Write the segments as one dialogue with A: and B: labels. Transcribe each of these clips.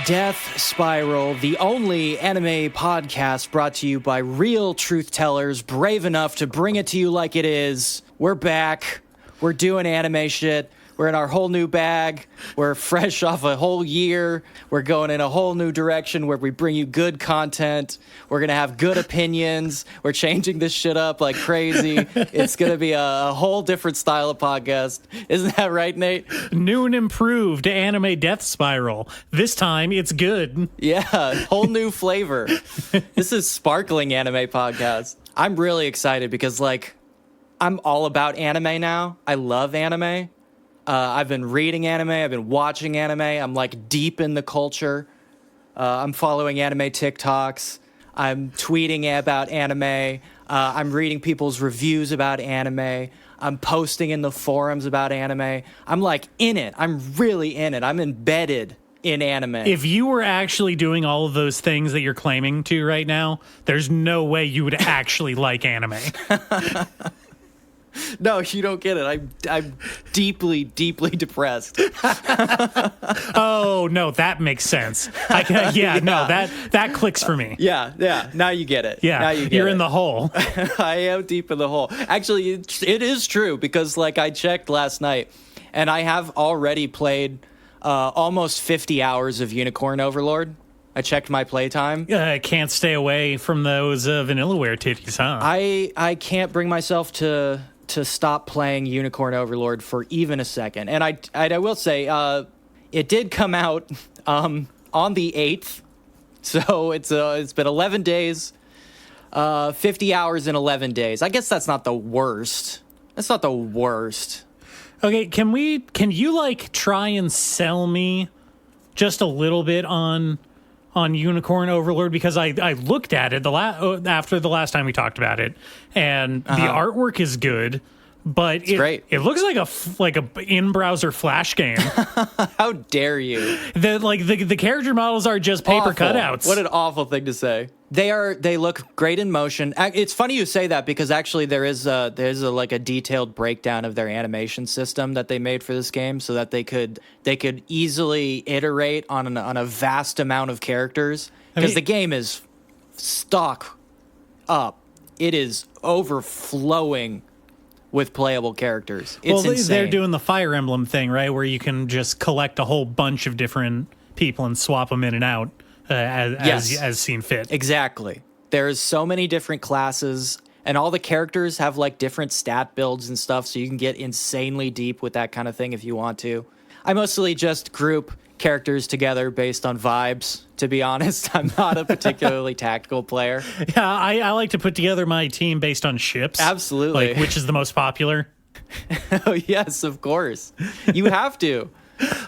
A: Death Spiral, the only anime podcast brought to you by real truth tellers brave enough to bring it to you like it is. We're back. We're doing anime shit. We're in our whole new bag. We're fresh off a whole year. We're going in a whole new direction where we bring you good content. We're going to have good opinions. We're changing this shit up like crazy. It's going to be a whole different style of podcast. Isn't that right, Nate?
B: New and improved anime Death Spiral. This time it's good.
A: Yeah, whole new flavor. This is sparkling anime podcast. I'm really excited because, I'm all about anime now. I love anime. I've been reading anime. I've been watching anime. I'm deep in the culture. I'm following anime TikToks. I'm tweeting about anime. I'm reading people's reviews about anime. I'm posting in the forums about anime. I'm in it. I'm really in it. I'm embedded in anime.
B: If you were actually doing all of those things that you're claiming to right now, there's no way you would actually like anime.
A: No, you don't get it. I'm deeply, deeply depressed.
B: Oh, no, that makes sense. No, that clicks for me.
A: Yeah. Now you get it.
B: Yeah,
A: now you get
B: you're
A: it.
B: in the hole.
A: I am deep in the hole. Actually, it is true because I checked last night and I have already played almost 50 hours of Unicorn Overlord. I checked my playtime.
B: I can't stay away from those Vanillaware titties, huh?
A: I can't bring myself to stop playing Unicorn Overlord for even a second. And I will say, it did come out on the 8th. So it's been 11 days, 50 hours in 11 days. I guess that's not the worst. That's not the worst.
B: Okay, can you try and sell me just a little bit on Unicorn Overlord, because I looked at it after the last time we talked about it, and the artwork is good, but it's
A: great.
B: It looks like a in-browser Flash game.
A: How dare you?
B: The character models are just paper cutouts.
A: What an awful thing to say. They look great in motion. It's funny you say that because actually there's a detailed breakdown of their animation system that they made for this game so that they could easily iterate on a vast amount of characters because the game is stock up. It is overflowing with playable characters. It's insane.
B: They're doing the Fire Emblem thing, right, where you can just collect a whole bunch of different people and swap them in and out. As seen fit.
A: Exactly. There's so many different classes, and all the characters have different stat builds and stuff, so you can get insanely deep with that kind of thing if you want to. I mostly just group characters together based on vibes, to be honest. I'm not a particularly tactical player.
B: Yeah, I like to put together my team based on ships.
A: Absolutely.
B: Which is the most popular.
A: Oh, yes, of course. You have to.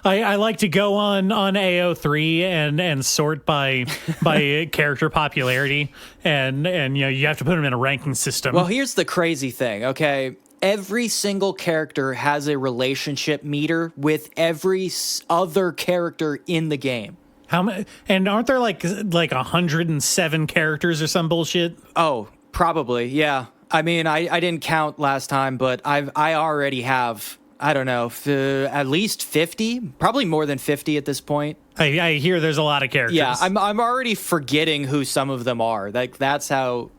B: I like to go on AO3 and sort by character popularity, and you have to put them in a ranking system.
A: Well, here's the crazy thing, okay? Every single character has a relationship meter with every other character in the game.
B: How many? And aren't there like 107 characters or some bullshit?
A: Oh, probably, yeah. I mean, I didn't count last time, but I already have, I don't know, at least 50, probably more than 50 at this point.
B: I hear there's a lot of characters.
A: Yeah, I'm already forgetting who some of them are. That's how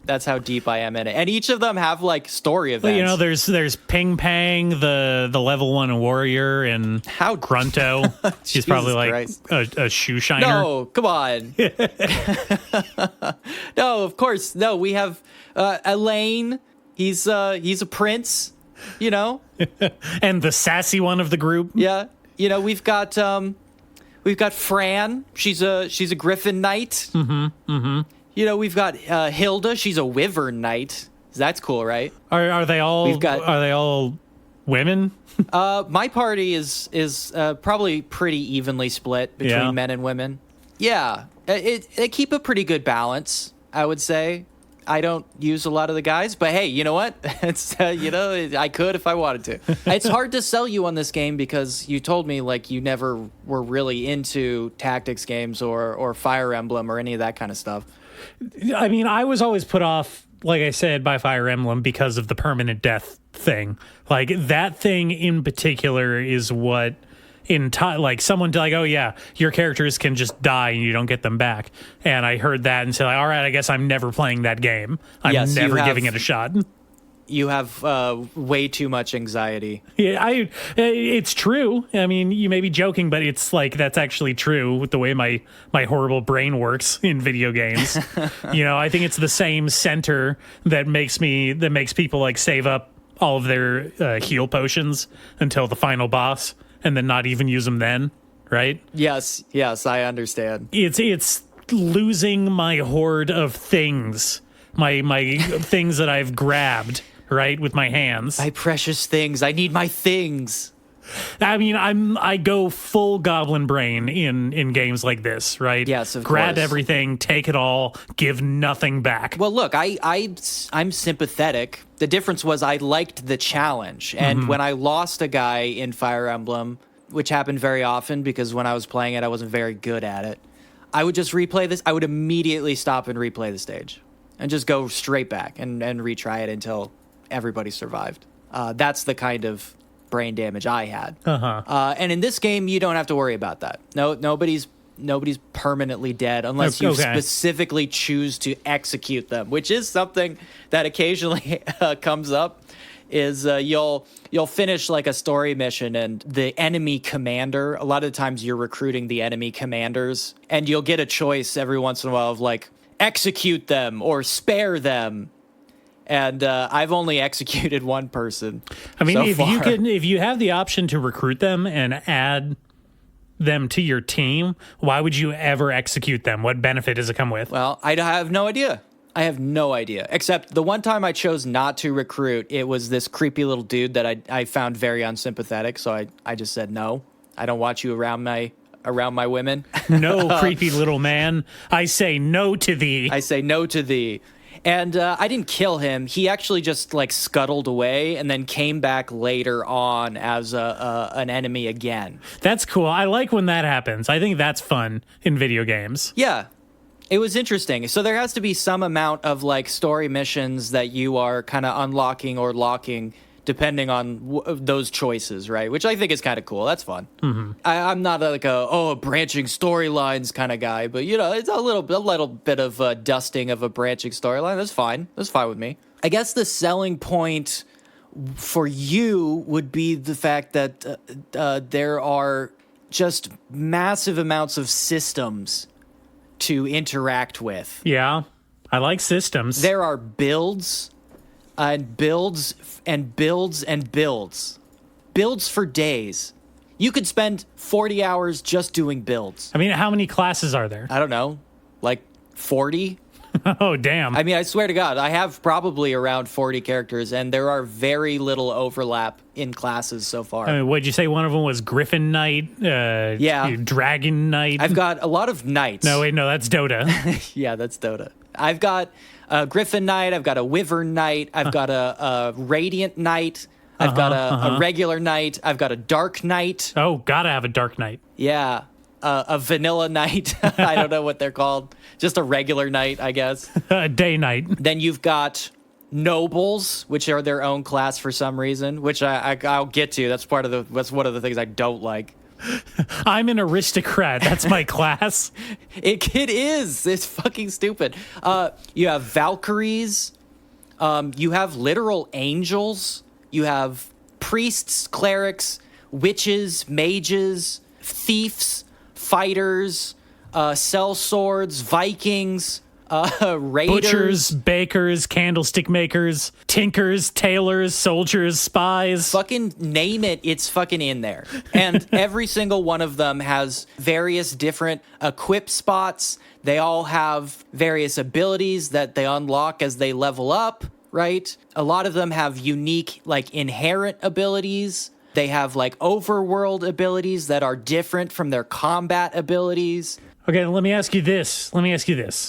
A: deep I am in it. And each of them have story events.
B: Well, there's Ping Pang, the level 1 warrior, and
A: how
B: Grunto. She's probably a shoe shiner.
A: No, come on. No, of course. No, we have Elaine. He's a prince.
B: And the sassy one of the group.
A: Yeah, we've got Fran. She's a Griffin Knight. We've got Hilda. She's a Wyvern Knight. That's cool, right?
B: Are they all? Are they all women?
A: My party is probably pretty evenly split between men and women. Yeah, they keep a pretty good balance, I would say. I don't use a lot of the guys, but hey, you know what? It's I could if I wanted to. It's hard to sell you on this game because you told me you never were really into tactics games or Fire Emblem or any of that kind of stuff.
B: I mean, I was always put off, like I said, by Fire Emblem because of the permanent death thing. That thing in particular is what like someone to like, oh yeah, your characters can just die and you don't get them back. And I heard that and said, like, all right, I guess I'm never playing that game. I'm never giving it a shot.
A: You have way too much anxiety.
B: Yeah, it's true. I mean, you may be joking, but it's like that's actually true with the way my horrible brain works in video games. I think it's the same center that makes people like save up all of their heal potions until the final boss and then not even use them then, right?
A: Yes, I understand.
B: It's losing my hoard of things, my things that I've grabbed, right, with my hands.
A: My precious things. I need my things.
B: I mean, I go full goblin brain in games like this, right?
A: Yes, of
B: Grab
A: course.
B: everything, take it all, give nothing back.
A: Well, look, I'm sympathetic. The difference was I liked the challenge. And when I lost a guy in Fire Emblem, which happened very often because when I was playing it, I wasn't very good at it, I would just replay this. I would immediately stop and replay the stage and just go straight back and retry it until everybody survived. That's the kind of brain damage I had. And in this game, you don't have to worry about that. No, nobody's permanently dead unless you specifically choose to execute them, which is something that occasionally comes up. Is you'll finish like a story mission and the enemy commander. A lot of the times you're recruiting the enemy commanders, and you'll get a choice every once in a while of like execute them or spare them. And I've only executed one person.
B: I mean,
A: so
B: if you have the option to recruit them and add them to your team, why would you ever execute them? What benefit does it come with?
A: Well, I have no idea. Except the one time I chose not to recruit, it was this creepy little dude that I found very unsympathetic. So I just said, no, I don't want you around my women.
B: No, creepy little man. I say no to thee.
A: And I didn't kill him. He actually just like scuttled away and then came back later on as an enemy again.
B: That's cool. I like when that happens. I think that's fun in video games.
A: Yeah, it was interesting. So there has to be some amount of like story missions that you are kind of unlocking or locking depending on those choices, right? Which I think is kind of cool. That's fun. I'm not like a branching storylines kind of guy, but it's a little bit of dusting of a branching storyline. That's fine. That's fine with me. I guess the selling point for you would be the fact that there are just massive amounts of systems to interact with.
B: Yeah, I like systems.
A: There are builds and builds and builds and builds. Builds for days. You could spend 40 hours just doing builds.
B: I mean, how many classes are there?
A: I don't know, like 40?
B: Oh, damn.
A: I mean, I swear to God, I have probably around 40 characters, and there are very little overlap in classes so far.
B: I mean, what'd you say one of them was Griffin Knight?
A: Yeah.
B: Dragon Knight?
A: I've got a lot of knights.
B: No, wait, no, that's Dota.
A: Yeah, that's Dota. I've got a Griffin Knight, I've got a Wyvern Knight, I've got a Radiant Knight, I've got a regular Knight, I've got a Dark Knight.
B: Oh, gotta have a Dark Knight.
A: Yeah. A vanilla knight. I don't know what they're called. Just a regular knight, I guess.
B: A day knight.
A: Then you've got nobles, which are their own class for some reason, which I'll get to. That's one of the things I don't like.
B: I'm an aristocrat. That's my class.
A: It is. It's fucking stupid. You have Valkyries. You have literal angels. You have priests, clerics, witches, mages, thieves, fighters, sell swords, Vikings, raiders.
B: Butchers, bakers, candlestick makers, tinkers, tailors, soldiers, spies.
A: Fucking name it, it's fucking in there. And every single one of them has various different equip spots. They all have various abilities that they unlock as they level up, right? A lot of them have unique, like, inherent abilities. They have like overworld abilities that are different from their combat abilities.
B: Okay, let me ask you this.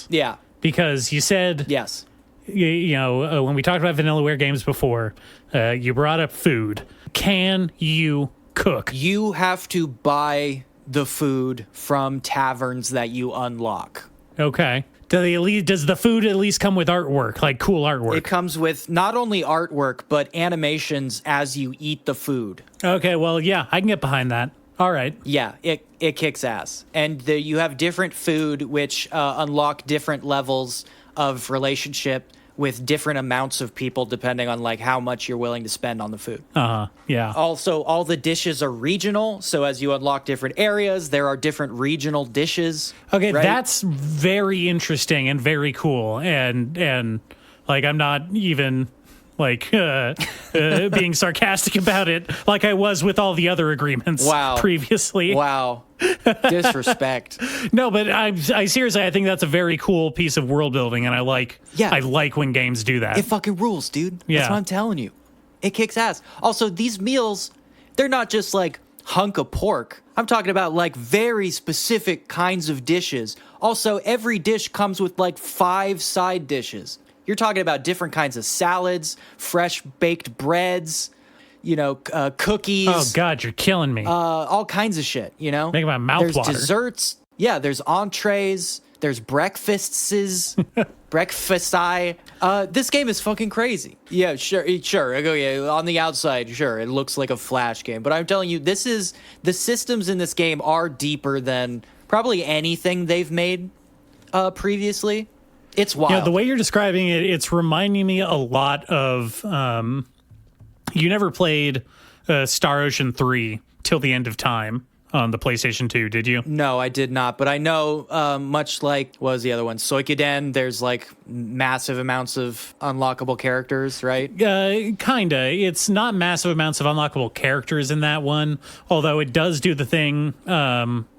A: Yeah.
B: Because you said,
A: Yes.
B: when we talked about Vanillaware games before, you brought up food. Can you cook?
A: You have to buy the food from taverns that you unlock.
B: Okay. Does the food at least come with artwork, like cool artwork?
A: It comes with not only artwork, but animations as you eat the food.
B: Okay, well, yeah, I can get behind that. All right.
A: Yeah, it kicks ass. And you have different food, which unlock different levels of relationship with different amounts of people, depending on like how much you're willing to spend on the food.
B: Yeah.
A: Also, all the dishes are regional. So as you unlock different areas, there are different regional dishes.
B: Okay,
A: right?
B: that's very interesting and very cool. And like, I'm not even like being sarcastic about it like I was with all the other agreements previously.
A: Wow. Disrespect.
B: No, but I seriously, I think that's a very cool piece of world building, and I like when games do that.
A: It fucking rules, dude.
B: Yeah.
A: That's what I'm telling you. It kicks ass. Also, these meals, they're not just like hunk of pork. I'm talking about like very specific kinds of dishes. Also, every dish comes with like 5 side dishes. You're talking about different kinds of salads, fresh baked breads, cookies.
B: Oh, God, you're killing me.
A: All kinds of shit,
B: Making my mouth
A: there's
B: water.
A: Desserts. Yeah, there's entrees. There's breakfasts. Breakfasti. This game is fucking crazy. Yeah, sure. Okay, on the outside, sure, it looks like a Flash game. But I'm telling you, the systems in this game are deeper than probably anything they've made previously. It's wild.
B: Yeah, the way you're describing it, it's reminding me a lot of... you never played Star Ocean 3 Till the End of Time on the PlayStation 2, did you?
A: No, I did not. But I know, much like, what was the other one? Suikoden, there's like massive amounts of unlockable characters, right?
B: Kinda. It's not massive amounts of unlockable characters in that one, although it does do the thing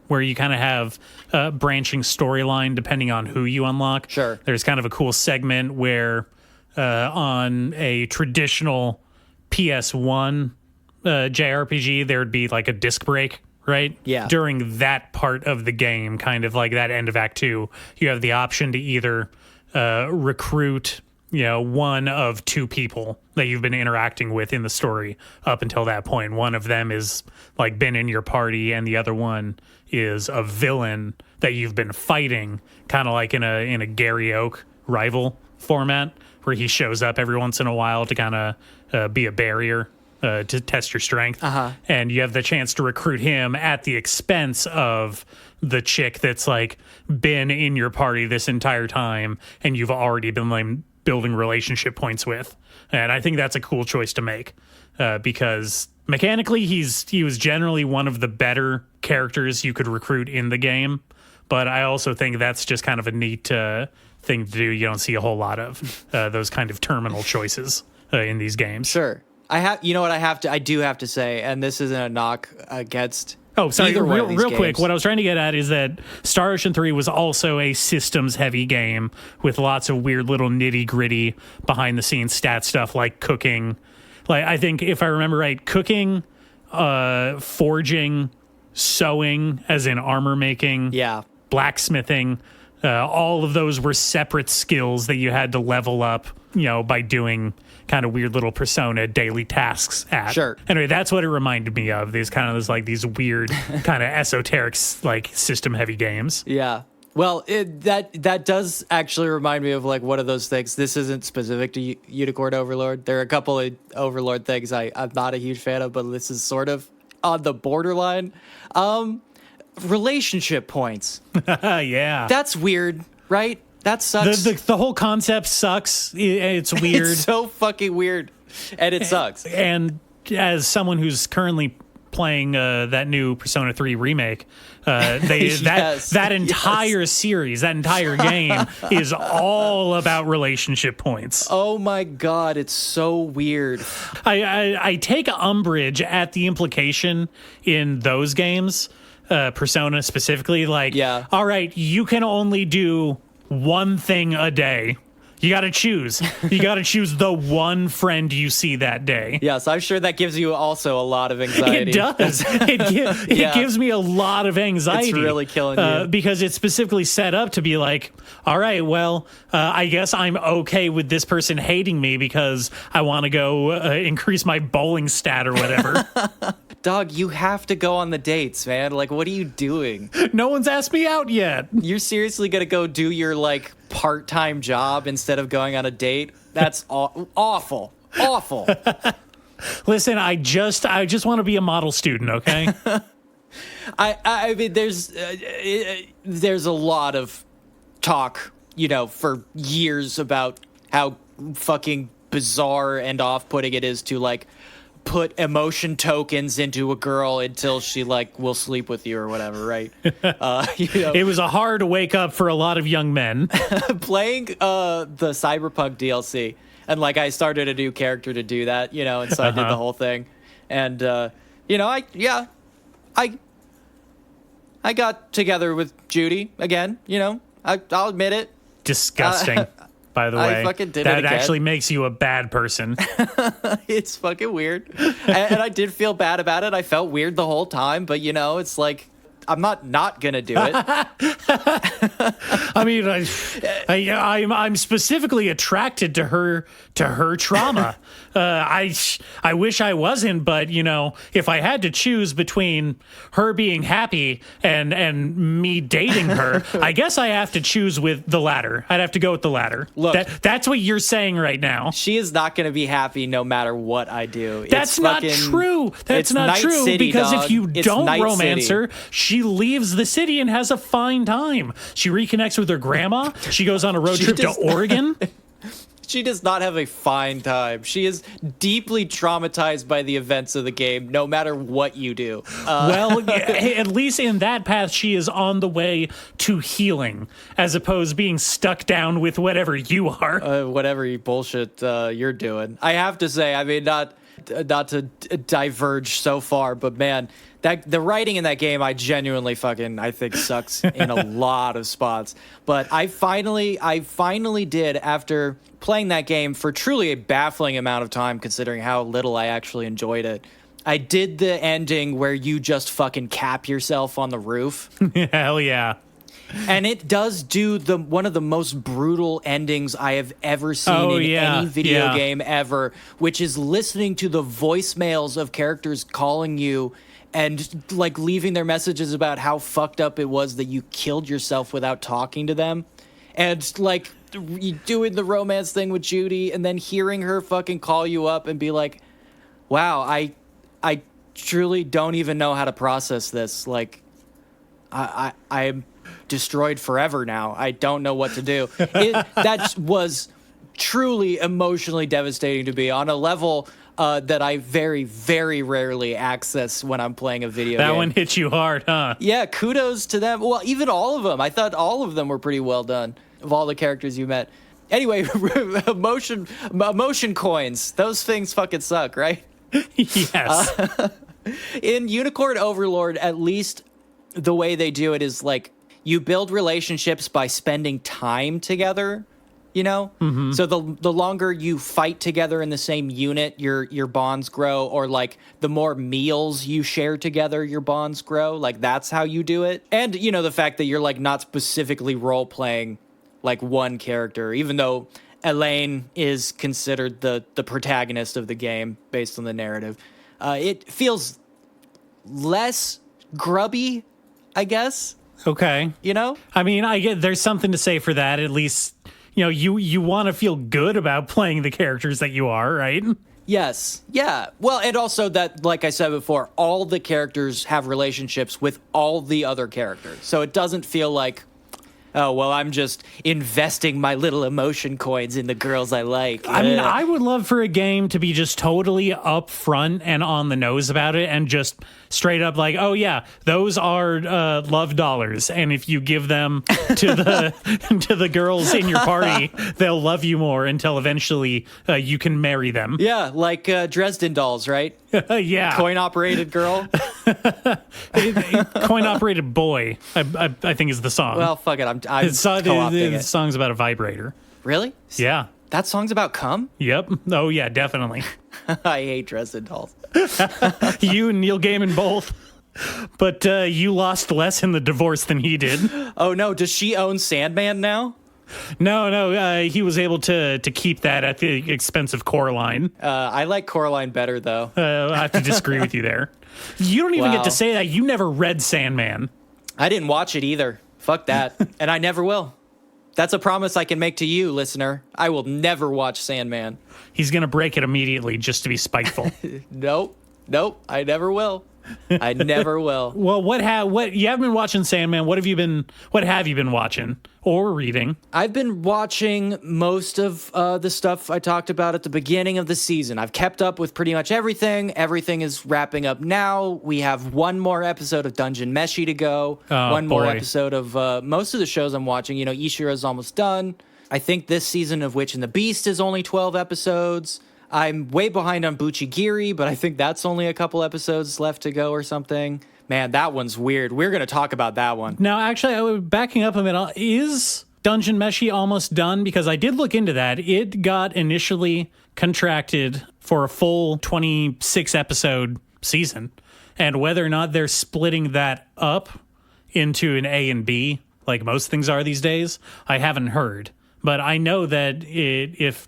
B: where you kind of have a branching storyline depending on who you unlock.
A: Sure.
B: There's kind of a cool segment where on a traditional PS1 JRPG, there would be like a disc break, right?
A: Yeah.
B: During that part of the game, kind of like that end of Act 2, you have the option to either recruit, one of 2 people that you've been interacting with in the story up until that point. One of them is like been in your party, and the other one is a villain that you've been fighting, kind of like in a Gary Oak rival format, where he shows up every once in a while to kind of be a barrier to test your strength. And you have the chance to recruit him at the expense of the chick that's like been in your party this entire time and you've already been like building relationship points with. And I think that's a cool choice to make because mechanically he was generally one of the better characters you could recruit in the game. But I also think that's just kind of a neat thing to do. You don't see a whole lot of those kind of terminal choices in these games.
A: Sure. I do have to say, and this isn't a knock against.
B: Oh, sorry.
A: Either one of these
B: Real
A: games.
B: quick, what I was trying to get at is that Star Ocean 3 was also a systems-heavy game with lots of weird little nitty-gritty behind-the-scenes stat stuff like cooking. Like, I think, if I remember right, cooking, forging, sewing, as in armor making, blacksmithing, all of those were separate skills that you had to level up, by doing kind of weird little Persona daily tasks at.
A: Sure.
B: Anyway, that's what it reminded me of. These weird kind of esoteric, like system heavy games.
A: Yeah. Well, that does actually remind me of like one of those things. This isn't specific to Unicorn Overlord. There are a couple of Overlord things I'm not a huge fan of, but this is sort of on the borderline. Relationship points.
B: Yeah.
A: That's weird, right? That sucks.
B: The whole concept sucks. It's weird.
A: It's so fucking weird, and it sucks.
B: And as someone who's currently playing that new Persona 3 remake, that entire series, that entire game is all about relationship points.
A: Oh my God, it's so weird.
B: I take umbrage at the implication in those games, Persona specifically, like, all right, you can only do one thing a day. You got to choose. You got to choose the one friend you see that day.
A: Yes, I'm sure that gives you also a lot of anxiety.
B: It does. It gives me a lot of anxiety.
A: It's really killing you.
B: Because it's specifically set up to be like, all right, well, I guess I'm okay with this person hating me because I want to go increase my bowling stat or whatever.
A: Dog, you have to go on the dates, man. Like, what are you doing?
B: No one's asked me out yet.
A: You're seriously going to go do your, like, part-time job instead of going on a date? That's awful. Awful.
B: Listen, I just want to be a model student, okay?
A: I mean, there's a lot of talk, for years about how fucking bizarre and off-putting it is to like put emotion tokens into a girl until she like will sleep with you or whatever, right?
B: It was a hard wake up for a lot of young men.
A: Playing the Cyberpunk DLC, and like I started a new character to do that, and so I did the whole thing, and I got together with Judy again. I'll admit it.
B: Disgusting. By the way,
A: I fucking did it
B: that
A: again.
B: actually makes you a bad person.
A: It's fucking weird, and I did feel bad about it. I felt weird the whole time, but it's like I'm not gonna do it.
B: I mean, I'm specifically attracted to her trauma. I wish I wasn't, but if I had to choose between her being happy and me dating her, I guess I have to choose with the latter. I'd have to go with the latter.
A: Look,
B: that's what you're saying right now.
A: She is not going to be happy no matter what I do.
B: That's not true. That's not true.
A: City,
B: because
A: dog.
B: If you
A: it's
B: don't
A: Night
B: romance
A: City.
B: her, she leaves the city and has a fine time. She reconnects with her grandma. She goes on a road trip to Oregon.
A: She does not have a fine time. She is deeply traumatized by the events of the game, no matter what you do.
B: Well, at least in that path, she is on the way to healing, as opposed to being stuck down with whatever you are.
A: Whatever bullshit you're doing. I have to say, I mean, not to diverge so far, but man, the writing in that game, I genuinely I think sucks in a lot of spots. But I finally did, after playing that game for truly a baffling amount of time, considering how little I actually enjoyed it. I did the ending where you just fucking cap yourself on the roof.
B: Hell yeah.
A: And it does do one of the most brutal endings I have ever seen in any video game ever, which is listening to the voicemails of characters calling you and like leaving their messages about how fucked up it was that you killed yourself without talking to them. And like doing the romance thing with Judy and then hearing her fucking call you up and be like, wow, I truly don't even know how to process this. Like, I'm destroyed forever now. I don't know what to do. That was truly emotionally devastating to be on a level that I very, very rarely access when I'm playing a video game.
B: That one hit you hard, huh?
A: Yeah, kudos to them. Well, even all of them. I thought all of them were pretty well done, of all the characters you met. Anyway, emotion coins. Those things fucking suck, right?
B: Yes.
A: In Unicorn Overlord, at least the way they do it is like you build relationships by spending time together, Mm-hmm. So the longer you fight together in the same unit, your bonds grow, or like the more meals you share together, your bonds grow. Like that's how you do it. And the fact that you're like not specifically role playing like one character, even though Elaine is considered the protagonist of the game based on the narrative. It feels less grubby, I guess.
B: Okay. I mean, I get there's something to say for that. At least, you want to feel good about playing the characters that you are, right?
A: Yes. Yeah. Well, and also that, like I said before, all the characters have relationships with all the other characters. So it doesn't feel like, oh, well, I'm just investing my little emotion coins in the girls I like.
B: I mean, I would love for a game to be just totally upfront and on the nose about it and just straight up like, oh, yeah, those are love dollars. And if you give them to the girls in your party, they'll love you more until eventually you can marry them.
A: Yeah, like Dresden dolls, right?
B: Yeah.
A: Coin-operated girl.
B: Coin-operated boy, I think is the song.
A: Well, fuck it. I'm
B: the song's about a vibrator.
A: Really?
B: Yeah.
A: That song's about cum?
B: Yep. Oh, yeah, definitely.
A: I hate Dresden dolls.
B: You and Neil Gaiman both. But you lost less in the divorce than he did.
A: Oh, no. Does she own Sandman now?
B: No. He was able to keep that at the expense of Coraline.
A: I like Coraline better, though.
B: I have to disagree with you there. You don't even get to say that. You never read Sandman.
A: I didn't watch it either. Fuck that. And I never will. That's a promise I can make to you, listener. I will never watch Sandman.
B: He's going to break it immediately just to be spiteful.
A: Nope. I never will. I never will.
B: Well, what you haven't been watching Sandman? What have you been watching or reading?
A: I've been watching most of the stuff I talked about at the beginning of the season. I've kept up with pretty much everything. Everything is wrapping up now. We have one more episode of Dungeon Meshi to go. One more episode of most of the shows I'm watching. You know, Ishira's almost done. I think this season of Witch and the Beast is only 12 episodes. I'm way behind on Buchigiri, but I think that's only a couple episodes left to go or something. Man, that one's weird. We're going to talk about that one.
B: Now, actually, backing up a minute, is Dungeon Meshi almost done? Because I did look into that. It got initially contracted for a full 26-episode season. And whether or not they're splitting that up into an A and B, like most things are these days, I haven't heard. But I know that if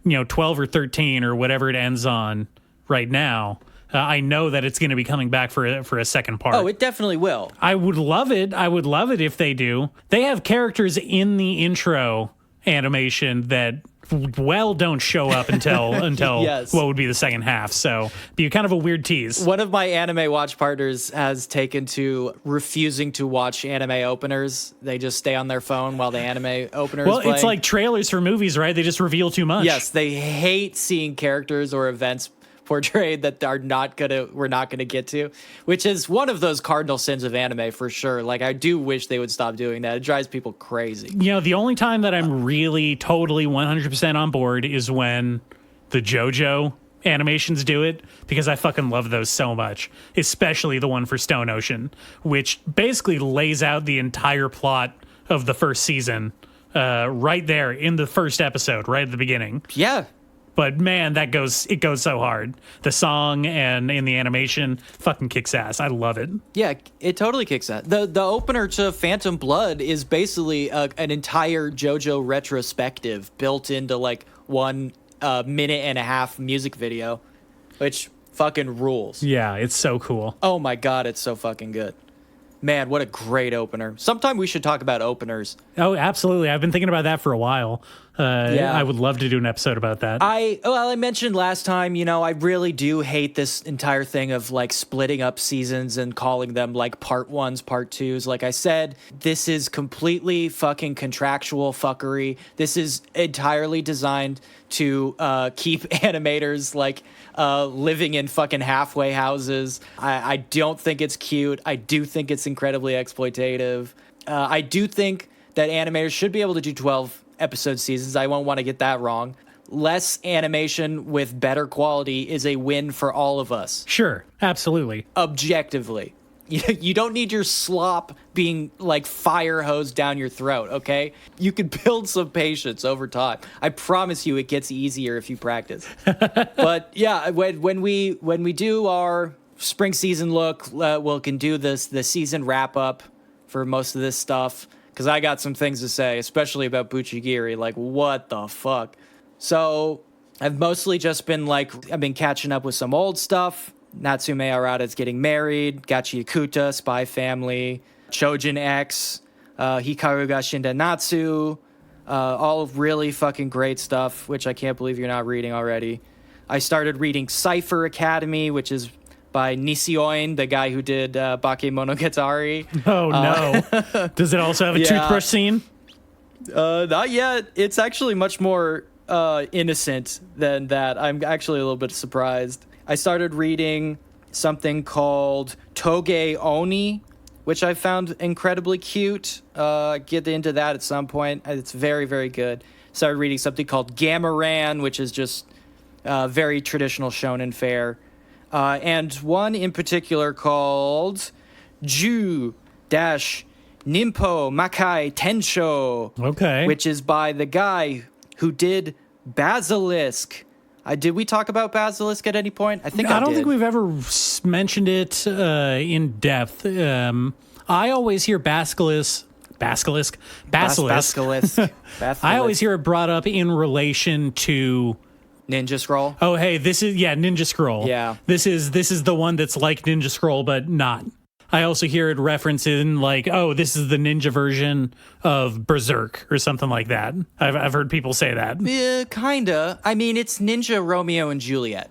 B: 12 or 13 or whatever it ends on right now, I know that it's going to be coming back for a second part.
A: Oh, it definitely will.
B: I would love it. I would love it if they do. They have characters in the intro animation that don't show up until
A: yes.
B: What would be the second half. So be kind of a weird tease.
A: One of my anime watch partners has taken to refusing to watch anime openers. They just stay on their phone while the anime opener is playing.
B: It's like trailers for movies, right? They just reveal too much.
A: Yes, they hate seeing characters or events portrayed that we're not gonna get to, which is one of those cardinal sins of anime for sure. Like, I do wish they would stop doing that. It drives people crazy.
B: The only time that I'm really totally 100% on board is when the JoJo animations do it, because I fucking love those so much, especially the one for Stone Ocean, which basically lays out the entire plot of the first season right there in the first episode, right at the beginning.
A: Yeah.
B: But man, it goes so hard. The song and in the animation fucking kicks ass. I love it.
A: Yeah, it totally kicks ass. The opener to Phantom Blood is basically an entire JoJo retrospective built into like 1 minute and a half music video, which fucking rules.
B: Yeah, it's so cool.
A: Oh my god, it's so fucking good. Man, what a great opener. Sometime we should talk about openers.
B: Oh, absolutely. I've been thinking about that for a while. I would love to do an episode about that.
A: I mentioned last time, I really do hate this entire thing of like splitting up seasons and calling them like part 1s, part 2s. Like I said, this is completely fucking contractual fuckery. This is entirely designed to keep animators like living in fucking halfway houses. I don't think it's cute. I do think it's incredibly exploitative. I do think that animators should be able to do 12 episode seasons. I won't want to get that wrong. Less animation with better quality is a win for all of us.
B: Sure, absolutely.
A: Objectively. You don't need your slop being like fire hosed down your throat, okay? You can build some patience over time. I promise you it gets easier if you practice. But yeah, when we do our spring season look, we can do the season wrap up for most of this stuff, because I got some things to say, especially about Buchigiri. Like, what the fuck? So I've mostly just been I've been catching up with some old stuff. Natsume Arata's getting married, Gachi Yakuta, Spy Family, Chojin X, Hikaru ga Shinda Natsu, all really fucking great stuff, which I can't believe you're not reading already. I started reading Cypher Academy, which is by Nisioin, the guy who did Bakemonogatari.
B: Oh, no. Does it also have a toothbrush scene?
A: Not yet. It's actually much more innocent than that. I'm actually a little bit surprised. I started reading something called Toge Oni, which I found incredibly cute. Get into that at some point. It's very, very good. Started reading something called Gamaran, which is just very traditional shonen fare. And one in particular called Ju-Ninpou Makai Tenshou.
B: Okay.
A: Which is by the guy who did Basilisk. Did we talk about Basilisk at any point? I don't
B: think we've ever mentioned it in depth. I always hear Basilisk. I always hear it brought up in relation to
A: Ninja Scroll.
B: Oh, hey, this is Ninja Scroll.
A: Yeah.
B: This is the one that's like Ninja Scroll but not. I also hear it referencing like, oh, this is the ninja version of Berserk or something like that. I've heard people say that.
A: Yeah, kinda. I mean, it's Ninja Romeo and Juliet.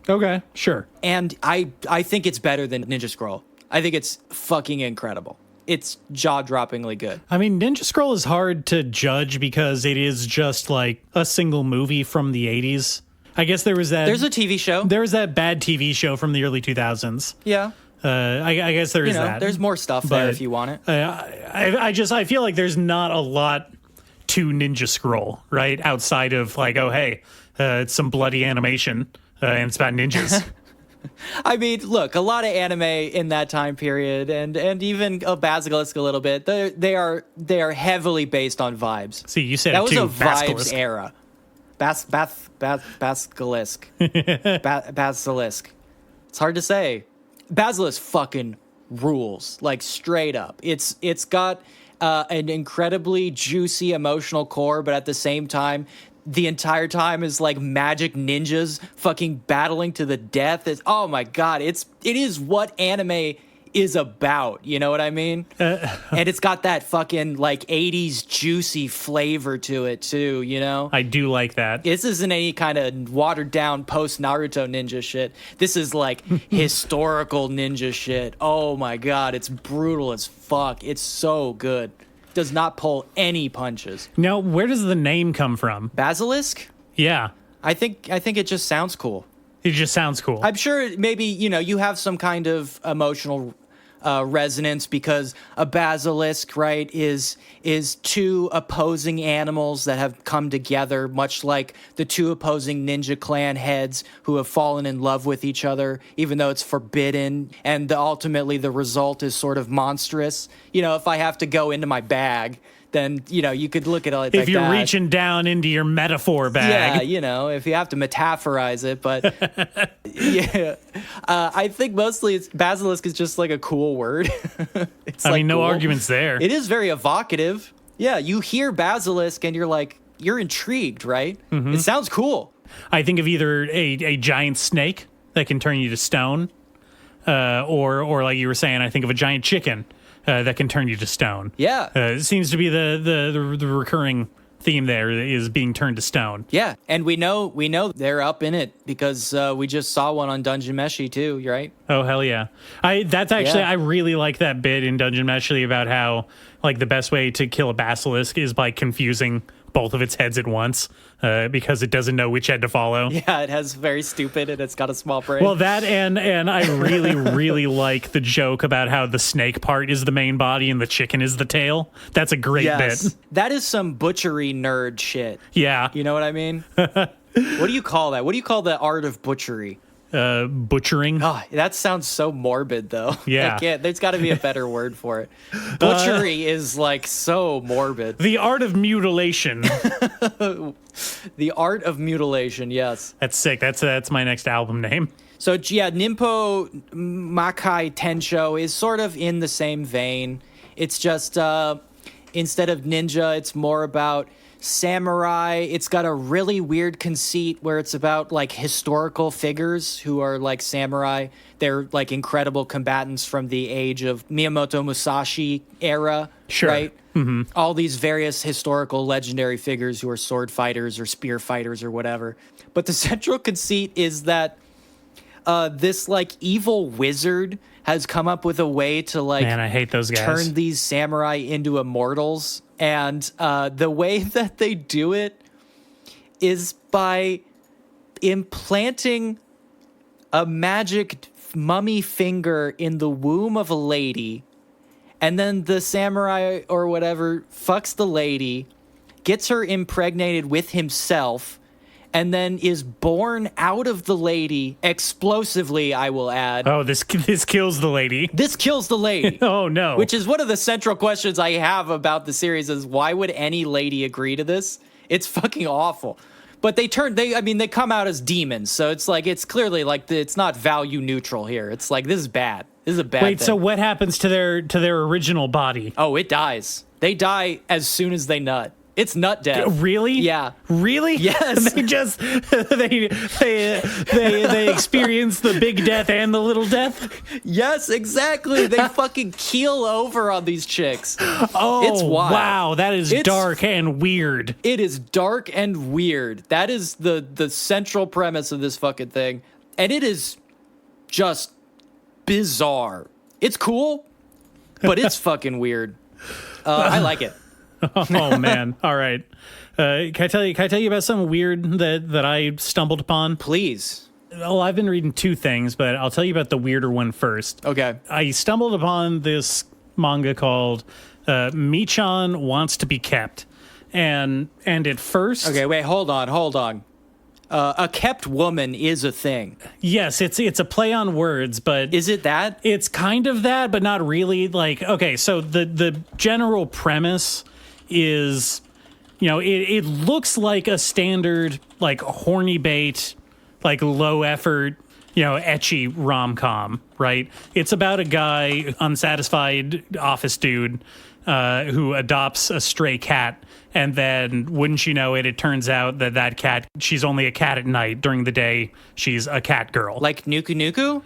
B: Okay, sure.
A: And I think it's better than Ninja Scroll. I think it's fucking incredible. It's jaw-droppingly good.
B: I mean, Ninja Scroll is hard to judge because it is just like a single movie from the 80s. I guess there's a
A: TV show.
B: There was that bad TV show from the early 2000s.
A: Yeah.
B: I guess there is that.
A: There's more stuff there if you want it.
B: I feel like there's not a lot to Ninja Scroll, right? Outside of like, oh, hey, it's some bloody animation and it's about ninjas.
A: I mean, look, a lot of anime in that time period, and even Basilisk a little bit. They are heavily based on vibes.
B: See, you said
A: that was
B: too,
A: a vibes
B: Basilisk.
A: era. Basilisk. Basilisk. It's hard to say. Basilisk fucking rules, like straight up. It's got an incredibly juicy emotional core, but at the same time, the entire time is like magic ninjas fucking battling to the death. Oh my god, it is what anime is about, you know what I mean? And it's got that fucking like 80s juicy flavor to it too, you know?
B: I do like that.
A: This isn't any kind of watered down post Naruto ninja shit. This is like historical ninja shit. Oh my god, it's brutal as fuck. It's so good. Does not pull any punches.
B: Now, where does the name come from?
A: Basilisk?
B: Yeah.
A: I think it just sounds cool.
B: It just sounds cool.
A: I'm sure maybe, you have some kind of emotional resonance because a basilisk, right, is two opposing animals that have come together, much like the two opposing ninja clan heads who have fallen in love with each other, even though it's forbidden. And ultimately the result is sort of monstrous. If I have to go into my bag, then, you could look at it like that.
B: If you're reaching down into your metaphor bag.
A: Yeah, if you have to metaphorize it. But, yeah, I think mostly basilisk is just like a cool word.
B: I mean, no arguments there.
A: It is very evocative. Yeah, you hear basilisk and you're intrigued, right? Mm-hmm. It sounds cool.
B: I think of either a giant snake that can turn you to stone, or like you were saying, I think of a giant chicken that can turn you to stone.
A: Yeah.
B: It seems to be the recurring theme there is being turned to stone.
A: Yeah, and we know they're up in it because we just saw one on Dungeon Meshi too, right?
B: Oh hell yeah! I really like that bit in Dungeon Meshi about how like the best way to kill a basilisk is by confusing both of its heads at once because it doesn't know which head to follow.
A: Yeah, it has very stupid and it's got a small brain.
B: Well, that and I really, really like the joke about how the snake part is the main body and the chicken is the tail. That's a great bit.
A: That is some butchery nerd shit.
B: Yeah.
A: You know what I mean? What do you call that? What do you call the art of butchery?
B: Butchering.
A: Oh, that sounds so morbid, though.
B: Yeah.
A: There's got to be a better word for it. Butchery is like so morbid.
B: The art of mutilation.
A: The art of mutilation, yes.
B: That's sick. That's my next album name.
A: So, yeah, Ninpou Makai Tenshou is sort of in the same vein. It's just instead of ninja, it's more about samurai. It's got a really weird conceit where it's about like historical figures who are like samurai. They're like incredible combatants from the age of Miyamoto Musashi era,
B: sure.
A: Right? Mm-hmm. All these various historical legendary figures who are sword fighters or spear fighters or whatever. But the central conceit is that this like evil wizard has come up with a way to like
B: Man, I hate those guys.
A: Turn these samurai into immortals. And the way that they do it is by implanting a magic mummy finger in the womb of a lady, and then the samurai or whatever fucks the lady, gets her impregnated with himself, and then is born out of the lady explosively, I will add.
B: Oh, this kills the lady.
A: This kills the lady.
B: Oh, no.
A: Which is one of the central questions I have about the series is why would any lady agree to this? It's fucking awful. But they come out as demons, so it's like, it's clearly like, it's not value neutral here. It's like, this is bad. This is a bad thing.
B: So what happens to their original body?
A: Oh, it dies. They die as soon as they nut. It's nut death.
B: Really?
A: Yeah.
B: Really?
A: Yes.
B: They just they experience the big death and the little death?
A: Yes, exactly. They fucking keel over on these chicks.
B: Oh,
A: it's wild.
B: Wow, that is dark and weird.
A: It is dark and weird. That is the central premise of this fucking thing. And it is just bizarre. It's cool, but it's fucking weird. I like it.
B: Oh man! All right. Can I tell you about something weird that I stumbled upon?
A: Please.
B: Well, I've been reading two things, but I'll tell you about the weirder one first.
A: Okay.
B: I stumbled upon this manga called Mii-chan Wants to Be Kept, and at first,
A: Okay, wait, hold on. A kept woman is a thing.
B: yes, it's a play on words, but
A: Is it that?
B: it's kind of that, but not really. Like, okay, so the general premise is, it looks like a standard, like, horny bait, like, low effort, ecchi rom-com, right? It's about a guy, unsatisfied office dude, who adopts a stray cat, and then, wouldn't you know it, it turns out that cat, she's only a cat at night. During the day, she's a cat girl.
A: Like Nuku Nuku?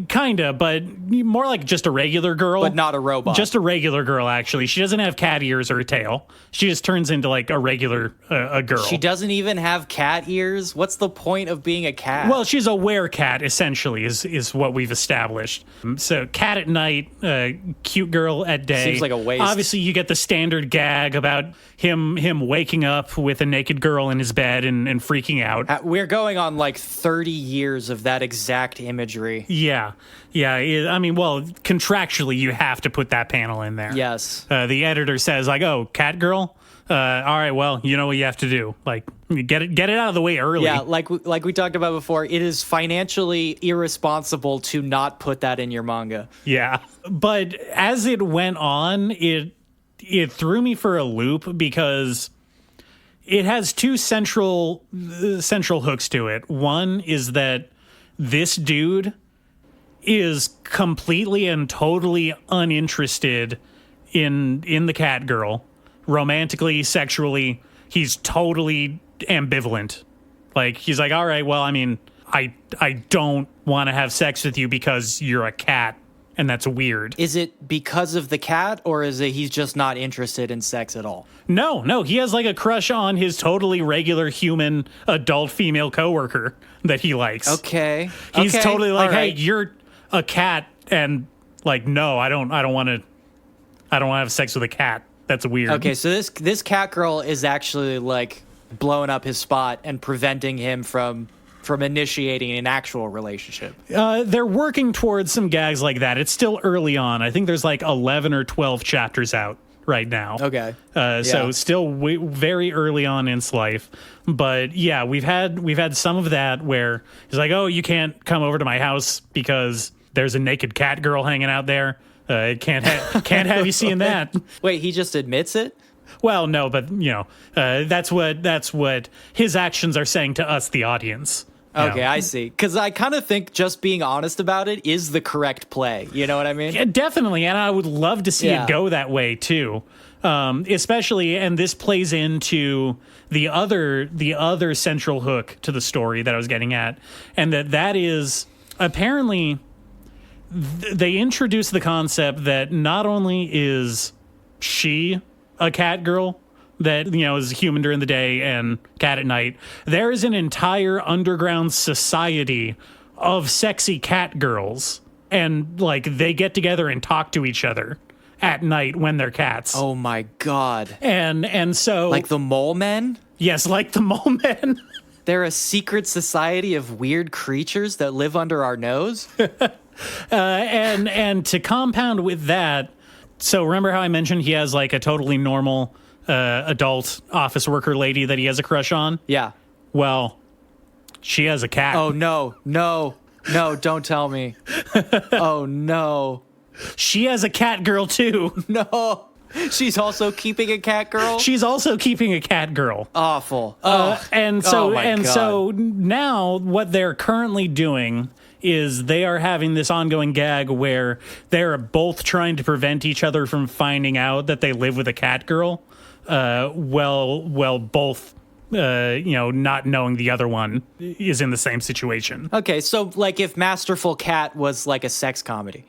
B: Kinda, but more like just a regular girl.
A: But not a robot.
B: Just a regular girl, actually. She doesn't have cat ears or a tail. She just turns into like a regular a girl.
A: She doesn't even have cat ears? What's the point of being a cat?
B: Well, she's a werecat, essentially, is what we've established. So, cat at night, cute girl at day.
A: Seems like a waste.
B: Obviously, you get the standard gag about him waking up with a naked girl in his bed and freaking out.
A: We're going on like 30 years of that exact imagery.
B: Yeah. I mean, well, contractually, you have to put that panel in there.
A: Yes.
B: The editor says, like, oh, cat girl? All right, well, you know what you have to do. Like, get it out of the way early.
A: Yeah, like we talked about before, it is financially irresponsible to not put that in your manga.
B: Yeah. But as it went on, it threw me for a loop because it has two central hooks to it. One is that this dude is completely and totally uninterested in the cat girl. Romantically, sexually, he's totally ambivalent. Like, he's like, all right, well, I mean, I don't want to have sex with you because you're a cat, and that's weird.
A: Is it because of the cat, or is it he's just not interested in sex at all?
B: No, he has like a crush on his totally regular human adult female coworker that he likes.
A: Okay.
B: He's
A: Okay.
B: totally like,
A: All right.
B: hey, you're a cat, and like, no, I don't want to have sex with a cat. That's weird.
A: Okay, so this cat girl is actually like blowing up his spot and preventing him from initiating an actual relationship.
B: They're working towards some gags like that. It's still early on. I think there's like 11 or 12 chapters out right now.
A: Okay.
B: So still very early on in its life. But yeah, we've had some of that where he's like, oh, you can't come over to my house because there's a naked cat girl hanging out there. Can't have you seeing that.
A: Wait, he just admits it?
B: Well, no, but that's what his actions are saying to us, the audience.
A: Okay, I see. Because I kind of think just being honest about it is the correct play. You know what I mean?
B: Yeah, definitely, and I would love to see
A: Yeah.
B: it go that way too. Especially, and this plays into the other central hook to the story that I was getting at, and that is apparently they introduce the concept that not only is she a cat girl that is human during the day and cat at night, there is an entire underground society of sexy cat girls, and like they get together and talk to each other at night when they're cats.
A: Oh my god.
B: And so
A: Like the mole men?
B: yes, like the mole men.
A: They're a secret society of weird creatures that live under our nose?
B: And to compound with that, so remember how I mentioned he has like a totally normal adult office worker lady that he has a crush on?
A: Yeah.
B: Well, she has a cat.
A: Oh no, don't tell me. Oh no.
B: She has a cat girl too.
A: No. She's also keeping a cat girl?
B: She's also keeping a cat girl.
A: Awful.
B: And
A: Oh my God.
B: so now what they're currently doing is they are having this ongoing gag where they're both trying to prevent each other from finding out that they live with a cat girl. Well, both not knowing the other one is in the same situation.
A: Okay, so like if Masterful Cat was like a sex comedy.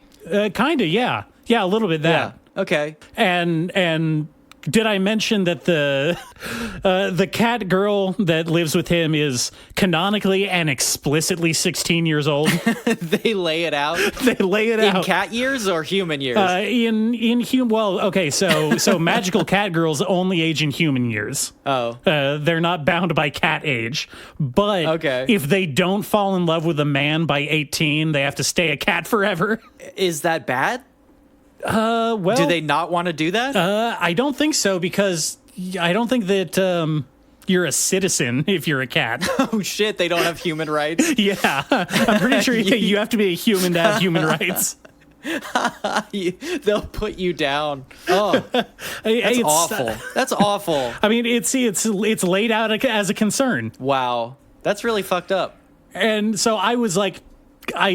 B: Kinda, yeah. Yeah, a little bit that.
A: Okay.
B: And Did I mention that the cat girl that lives with him is canonically and explicitly 16 years old?
A: They lay it out.
B: They lay it out
A: in cat years or human years.
B: Well, okay, so magical cat girls only age in human years.
A: Oh,
B: they're not bound by cat age. But
A: okay.
B: If they don't fall in love with a man by 18, they have to stay a cat forever.
A: Is that bad?
B: Well,
A: do they not want to do that?
B: I don't think so, because I don't think that you're a citizen if you're a cat.
A: Oh shit, they don't have human rights.
B: Yeah, I'm pretty sure you have to be a human to have human rights.
A: They'll put you down. Oh, that's awful. That's awful.
B: I mean, it's laid out as a concern.
A: Wow, that's really fucked up.
B: And so I was like,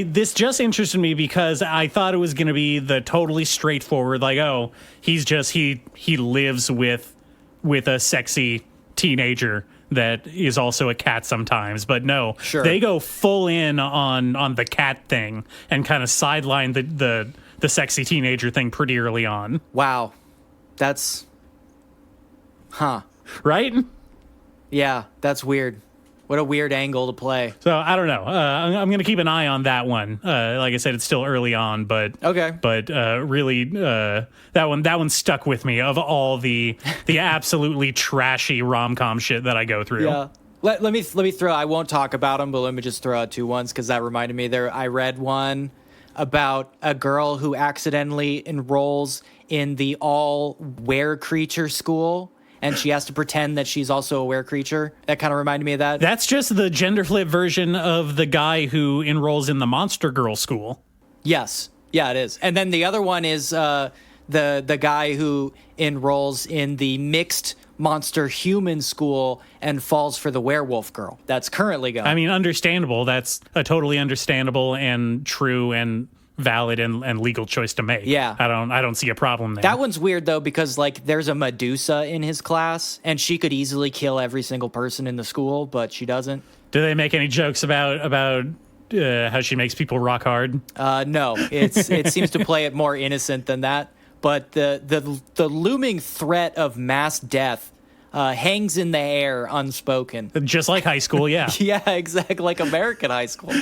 B: this just interested me because I thought it was going to be the totally straightforward, like, oh, he's just he lives with a sexy teenager that is also a cat sometimes. But no,
A: sure.
B: They go full in on the cat thing and kind of sideline the sexy teenager thing pretty early on.
A: Wow, that's
B: right?
A: Yeah, that's weird. What a weird angle to play.
B: So I don't know. I'm going to keep an eye on that one. Like I said, it's still early on, but
A: okay.
B: But really, that one stuck with me of all the absolutely trashy rom-com shit that I go through.
A: Yeah. Let me throw. I won't talk about them, but let me just throw out two ones because that reminded me. I read one about a girl who accidentally enrolls in the all were creature school. And she has to pretend that she's also a were-creature. That kind of reminded me of that.
B: That's just the gender flip version of the guy who enrolls in the Monster Girl school.
A: Yes. Yeah, it is. And then the other one is the guy who enrolls in the mixed monster-human school and falls for the werewolf girl. That's currently going.
B: I mean, understandable. That's a totally understandable and true and valid and legal choice to make.
A: Yeah.
B: I don't see a problem there.
A: That one's weird though, because like there's a Medusa in his class and she could easily kill every single person in the school, but she doesn't.
B: Do they make any jokes about how she makes people rock hard?
A: No, it seems to play it more innocent than that. But the looming threat of mass death hangs in the air unspoken.
B: Just like high school, yeah.
A: Yeah, exactly, like American high school.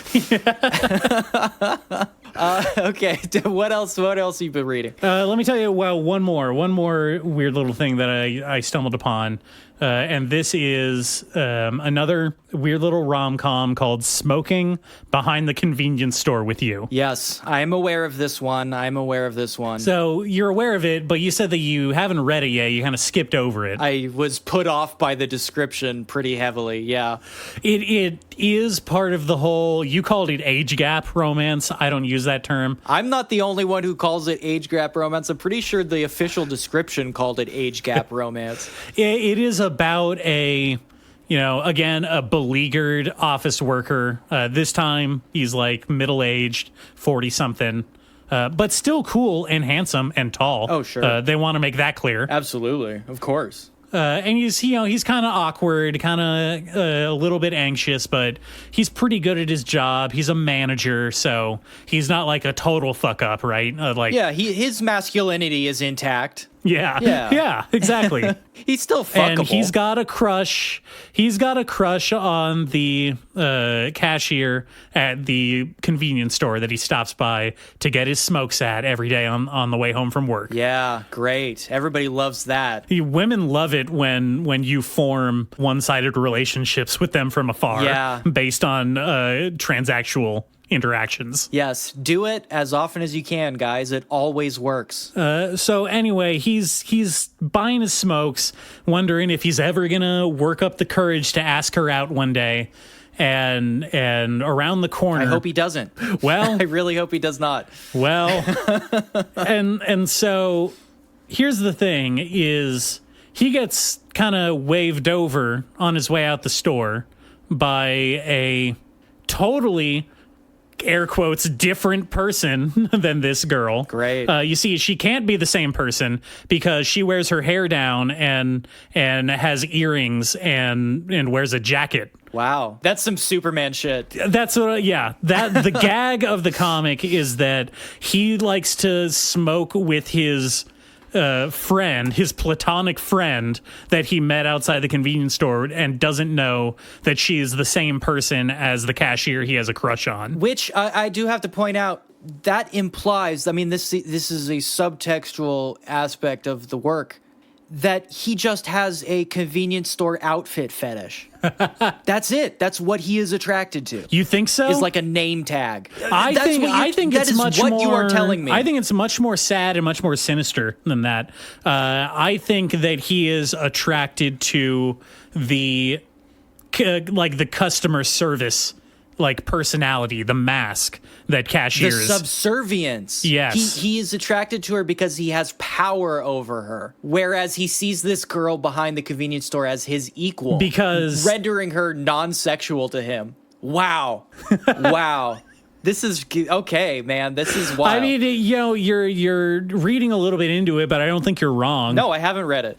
A: Okay, what else have you been reading?
B: Let me tell you, one more weird little thing that I stumbled upon. And this is another weird little rom-com called Smoking Behind the Convenience Store with You.
A: Yes, I'm aware of this one.
B: So you're aware of it, but you said that you haven't read it yet. You kind of skipped over it.
A: I was put off by the description pretty heavily, yeah.
B: It is part of the whole, you called it age gap romance. I don't use that term.
A: I'm not the only one who calls it age gap romance. I'm pretty sure the official description called it age gap romance.
B: It is about a beleaguered office worker. This time he's like middle-aged, 40-something, but still cool and handsome and tall.
A: Oh, sure.
B: They want to make that clear.
A: Absolutely. Of course.
B: And he's kind of awkward, kind of a little bit anxious, but he's pretty good at his job. He's a manager, so he's not like a total fuck up, right?
A: His masculinity is intact.
B: Yeah, exactly.
A: He's still fuckable.
B: And he's got a crush. He's got a crush on the cashier at the convenience store that he stops by to get his smokes at every day on the way home from work.
A: Yeah, great. Everybody loves that.
B: Women love it when you form one-sided relationships with them from afar, based on transactional interactions.
A: Yes, do it as often as you can, guys. It always works.
B: So anyway, he's buying his smokes, wondering if he's ever gonna work up the courage to ask her out one day. And around the corner,
A: I hope he doesn't.
B: Well,
A: I really hope he does not.
B: Well, and so here's the thing: is he gets kind of waved over on his way out the store by a totally, air quotes, different person than this girl.
A: Great.
B: You see, she can't be the same person because she wears her hair down and has earrings and wears a jacket.
A: Wow, that's some Superman shit.
B: That's what. The gag of the comic is that he likes to smoke with his friend, his platonic friend that he met outside the convenience store, and doesn't know that she is the same person as the cashier he has a crush on.
A: Which I do have to point out, that implies, I mean, this is a subtextual aspect of the work, that he just has a convenience store outfit fetish. That's it. That's what he is attracted to.
B: You think so?
A: Is like a name tag.
B: I think it's much more.
A: You are telling me.
B: I think it's much more sad and much more sinister than that. I think that he is attracted to the customer service personality, the mask that cashiers.
A: The subservience.
B: Yes.
A: He is attracted to her because he has power over her. Whereas he sees this girl behind the convenience store as his equal.
B: Because
A: rendering her non-sexual to him. Wow. Wow. This is okay, man. This is wild.
B: I mean, you're reading a little bit into it, but I don't think you're wrong.
A: No, I haven't read it.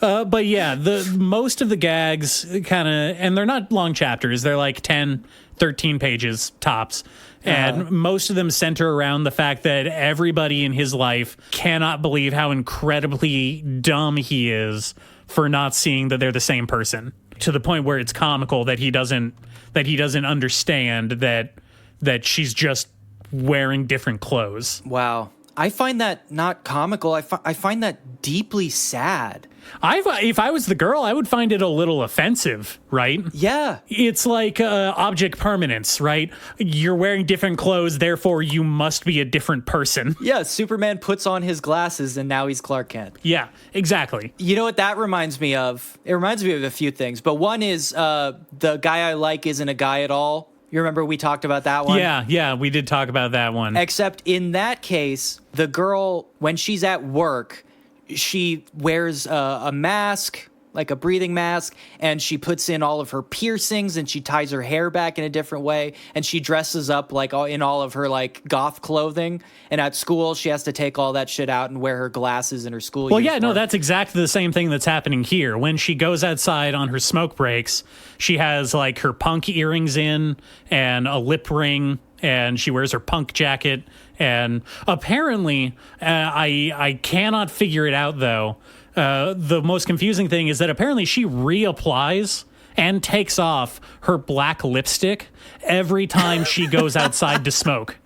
B: But yeah, most of the gags kind of, and they're not long chapters. They're like 10, 13 pages tops. And most of them center around the fact that everybody in his life cannot believe how incredibly dumb he is for not seeing that they're the same person, to the point where it's comical that he doesn't understand that she's just wearing different clothes.
A: Wow. I find that not comical. I find that deeply sad.
B: If I was the girl, I would find it a little offensive, right?
A: Yeah.
B: It's like object permanence, right? You're wearing different clothes, therefore you must be a different person.
A: Yeah, Superman puts on his glasses and now he's Clark Kent.
B: Yeah, exactly.
A: You know what that reminds me of? It reminds me of a few things, but one is the guy I like isn't a guy at all. You remember we talked about that one?
B: Yeah, we did talk about that one.
A: Except in that case, the girl, when she's at work, she wears a mask, like a breathing mask, and she puts in all of her piercings and she ties her hair back in a different way, and she dresses up in all of her goth clothing, and at school she has to take all that shit out and wear her glasses and her school uniform.
B: Yeah, no, that's exactly the same thing that's happening here. When she goes outside on her smoke breaks, she has her punk earrings in and a lip ring, and she wears her punk jacket. And apparently, I cannot figure it out, though. The most confusing thing is that apparently she reapplies and takes off her black lipstick every time she goes outside to smoke.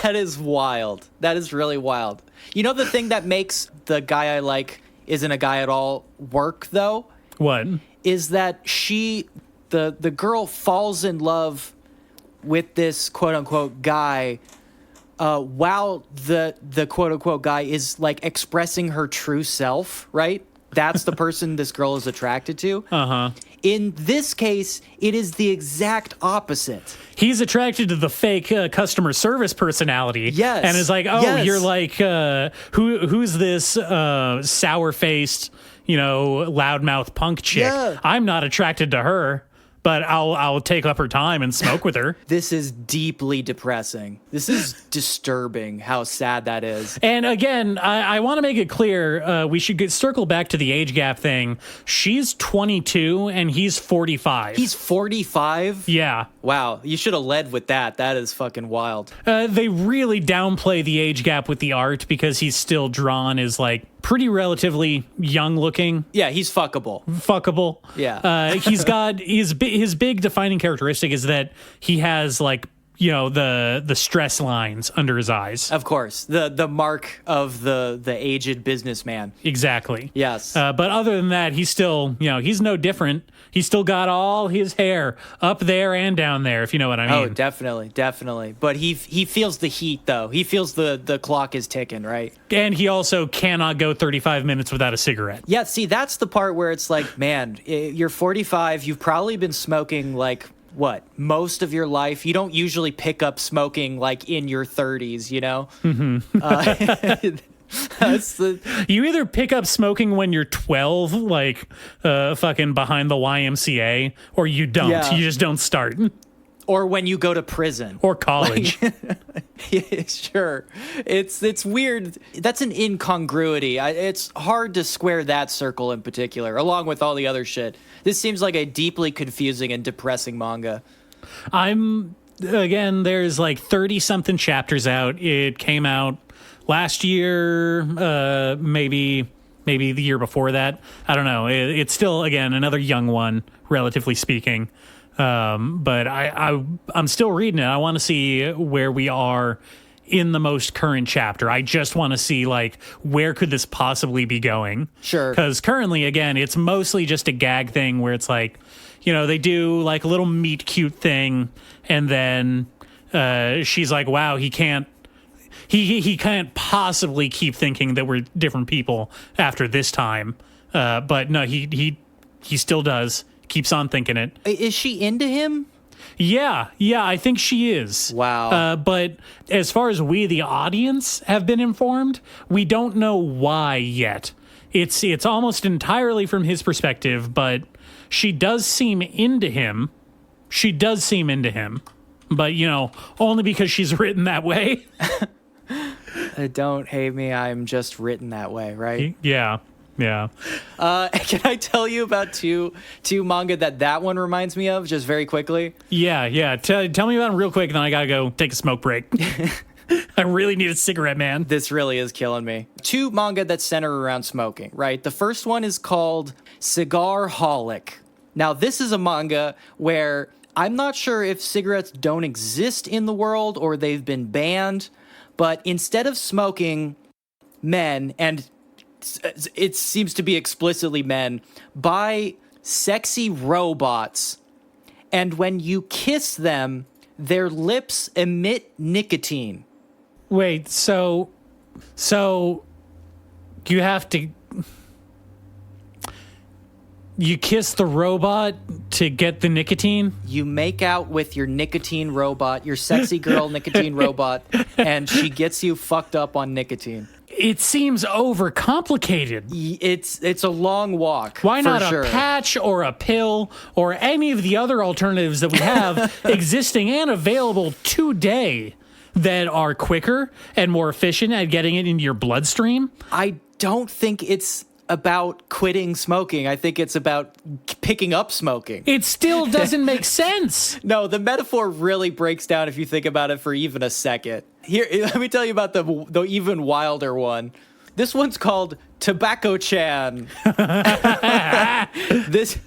A: That is wild. That is really wild. You know the thing that makes the guy I like isn't a guy at all work, though?
B: What?
A: Is that the girl falls in love with this quote-unquote guy while the quote-unquote guy is expressing her true self, right? That's the person this girl is attracted to.
B: Uh-huh.
A: In this case, it is the exact opposite.
B: He's attracted to the fake customer service personality.
A: Yes.
B: And is like, oh,
A: yes.
B: You're who's this sour-faced, loudmouth punk chick?
A: Yeah.
B: I'm not attracted to her. But I'll take up her time and smoke with her.
A: This is deeply depressing. This is disturbing how sad that is.
B: And again, I want to make it clear, we should circle back to the age gap thing. She's 22 and he's 45.
A: He's 45?
B: Yeah.
A: Wow, you should have led with that. That is fucking wild.
B: They really downplay the age gap with the art because he's still drawn as pretty relatively young looking.
A: Yeah, he's fuckable.
B: Yeah. He's got his big defining characteristic is that he has the stress lines under his eyes.
A: Of course, the mark of the aged businessman.
B: Exactly.
A: Yes.
B: But other than that, he's still he's no different. He's still got all his hair up there and down there, if you know what I mean.
A: Oh, definitely. But he feels the heat, though. He feels the clock is ticking, right?
B: And he also cannot go 35 minutes without a cigarette.
A: Yeah, see, that's the part where it's man, you're 45. You've probably been smoking most of your life. You don't usually pick up smoking in your 30s, Mm-hmm.
B: You either pick up smoking when you're 12, fucking behind the YMCA, or you don't.
A: Yeah.
B: You just don't start.
A: Or when you go to prison.
B: Or college.
A: Yeah, sure. It's weird. That's an incongruity. It's hard to square that circle in particular, along with all the other shit. This seems like a deeply confusing and depressing manga.
B: again, there's like 30 something chapters out. It came out last year, maybe the year before that. I don't know. It's still, again, another young one, relatively speaking. But I'm still reading it. I want to see where we are in the most current chapter. I just want to see, like, where could this possibly be going?
A: Sure.
B: Because currently, again, it's mostly just a gag thing where it's like, you know, they do like a little meet cute thing, and then she's like, wow, he can't possibly keep thinking that we're different people after this time. But no, he still does. Keeps on thinking it.
A: Is she into him?
B: Yeah, I think she is.
A: Wow.
B: But as far as we, the audience, have been informed, we don't know why yet. It's almost entirely from his perspective, but she does seem into him. But, you know, only because she's written that way.
A: Don't hate me, I'm just written that way, right?
B: Yeah. Can
A: I tell you about two manga that one reminds me of, just very quickly?
B: Yeah. Tell me about them real quick, and then I gotta go take a smoke break. I really need a cigarette, man.
A: This really is killing me. Two manga that center around smoking, right? The first one is called Cigar Holic. Now, this is a manga where I'm not sure if cigarettes don't exist in the world or they've been banned, but instead of smoking, men, and it seems to be explicitly men, buy sexy robots, and when you kiss them, their lips emit nicotine.
B: Wait, so you have to... You kiss the robot to get the nicotine?
A: You make out with your nicotine robot, your sexy girl nicotine robot, and she gets you fucked up on nicotine.
B: It seems overcomplicated.
A: It's a long walk.
B: Why not
A: sure.
B: a patch or a pill or any of the other alternatives that we have existing and available today that are quicker and more efficient at getting it into your bloodstream?
A: I don't think it's about quitting smoking. I think it's about picking up smoking.
B: It still doesn't make sense.
A: No, the metaphor really breaks down if you think about it for even a second. Here, let me tell you about the even wilder one. This one's called Tobacco-chan. This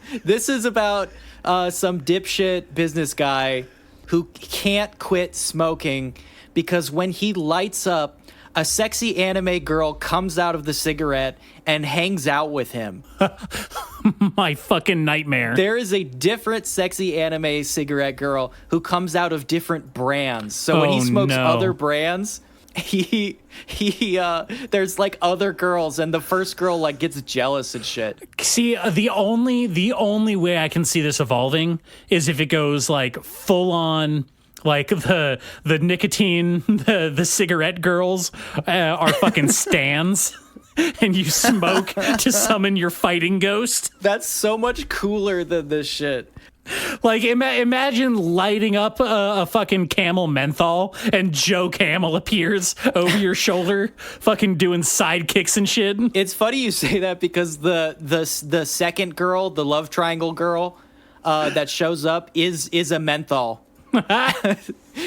A: is about some dipshit business guy who can't quit smoking because when he lights up, a sexy anime girl comes out of the cigarette and hangs out with him.
B: My fucking nightmare.
A: There is a different sexy anime cigarette girl who comes out of different brands. So when he smokes other brands, there's like other girls, and the first girl like gets jealous and shit.
B: See, the only way I can see this evolving is if it goes like full on. Like the nicotine, the cigarette girls are fucking stands, and you smoke to summon your fighting ghost.
A: That's so much cooler than this shit.
B: Like, imagine lighting up a fucking Camel menthol, and Joe Camel appears over your shoulder, fucking doing sidekicks and shit.
A: It's funny you say that because the second girl, the love triangle girl, that shows up is a menthol.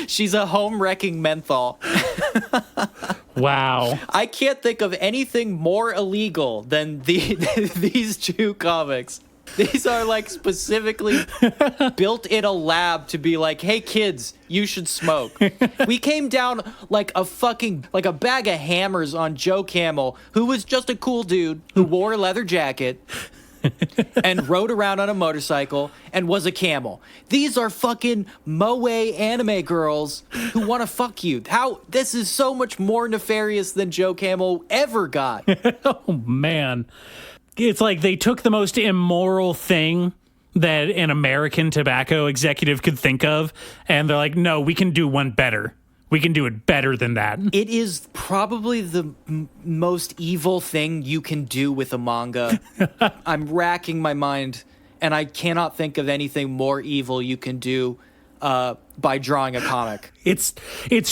A: She's a home wrecking menthol.
B: Wow.
A: I can't think of anything more illegal than these two comics. These are like specifically built in a lab to be like, hey kids, you should smoke. We came down like a bag of hammers on Joe Camel, who was just a cool dude who wore a leather jacket and rode around on a motorcycle and was a camel. These are fucking moe anime girls who want to fuck you. This is so much more nefarious than Joe Camel ever got.
B: Oh man. It's like they took the most immoral thing that an American tobacco executive could think of, and they're like, no, we can do one better. We can do it better than that.
A: It is probably the most evil thing you can do with a manga. I'm racking my mind, and I cannot think of anything more evil you can do by drawing a comic.
B: It's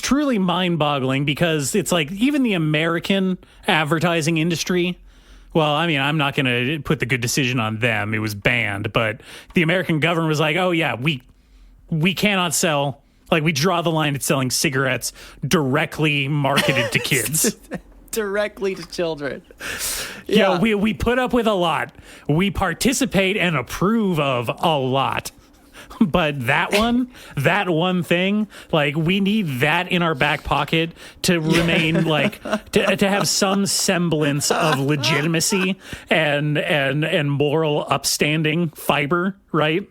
B: truly mind-boggling because it's like even the American advertising industry. Well, I mean, I'm not going to put the good decision on them. It was banned, but the American government was like, oh yeah, we cannot sell Like, we draw the line at selling cigarettes directly marketed to kids.
A: Directly to children.
B: Yeah, we put up with a lot. We participate and approve of a lot. But that one thing, like, we need that in our back pocket to remain like to have some semblance of legitimacy and moral upstanding fiber, right?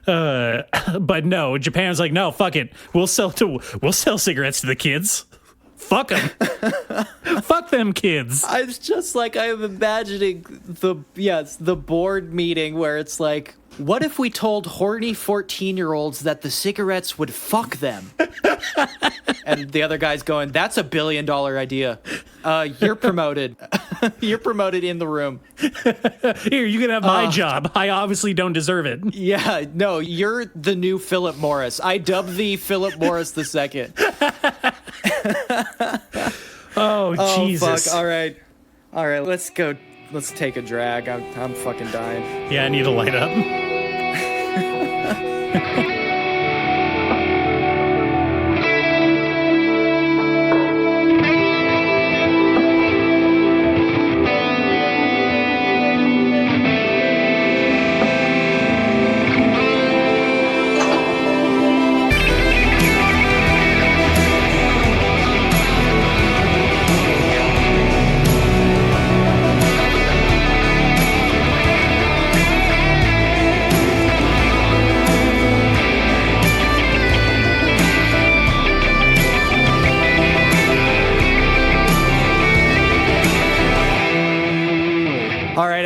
B: But no, Japan's like, no, fuck it. We'll sell cigarettes to the kids. Fuck them. Fuck them kids.
A: It's just like I'm imagining the board meeting where it's like, what if we told horny 14-year-olds that the cigarettes would fuck them? And the other guy's going, that's $1 billion idea. You're promoted. You're promoted in the room.
B: Here, you can have my job. I obviously don't deserve it.
A: Yeah, no, you're the new Philip Morris. I dub thee Philip Morris II.
B: Oh, Jesus.
A: Fuck. All right, let's go. Let's take a drag. I'm fucking dying.
B: Yeah, I need to light up.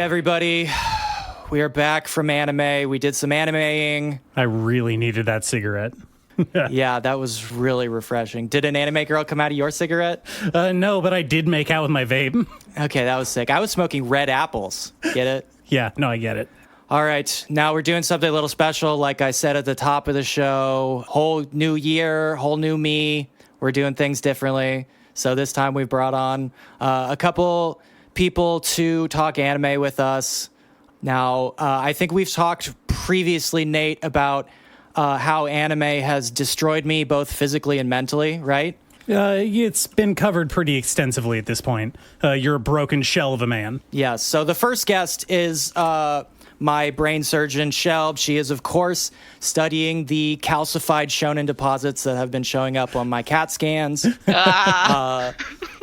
A: Everybody, we are back from anime. We did some animeing.
B: I really needed that cigarette.
A: Yeah, that was really refreshing. Did an anime girl come out of your cigarette?
B: No, but I did make out with my vape.
A: Okay, that was sick. I was smoking red apples. Get it?
B: Yeah, no, I get it.
A: All right, now we're doing something a little special. Like I said at the top of the show, whole new year, whole new me. We're doing things differently. So this time we've brought on a couple people to talk anime with us. Now, I think we've talked previously, Nate, about how anime has destroyed me both physically and mentally, right?
B: It's been covered pretty extensively at this point. You're a broken shell of a man.
A: Yeah, so the first guest is my brain surgeon, Shelb. She is, of course, studying the calcified shonen deposits that have been showing up on my CAT scans.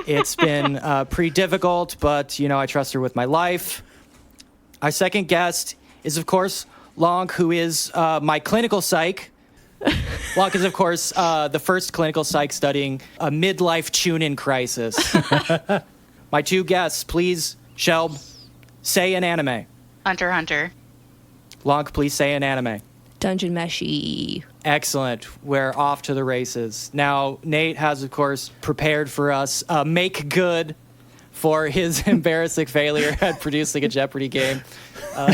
A: It's been pretty difficult, but, I trust her with my life. Our second guest is, of course, Lonk, who is my clinical psych. Lonk is, of course, the first clinical psych studying a midlife tune-in crisis. My two guests, please, Shelb, say an anime.
C: Hunter x Hunter.
A: Lonk, please say an anime.
D: Dungeon Meshi.
A: Excellent. We're off to the races. Now, Nate has, of course, prepared for us Make Good for his embarrassing failure at producing a Jeopardy game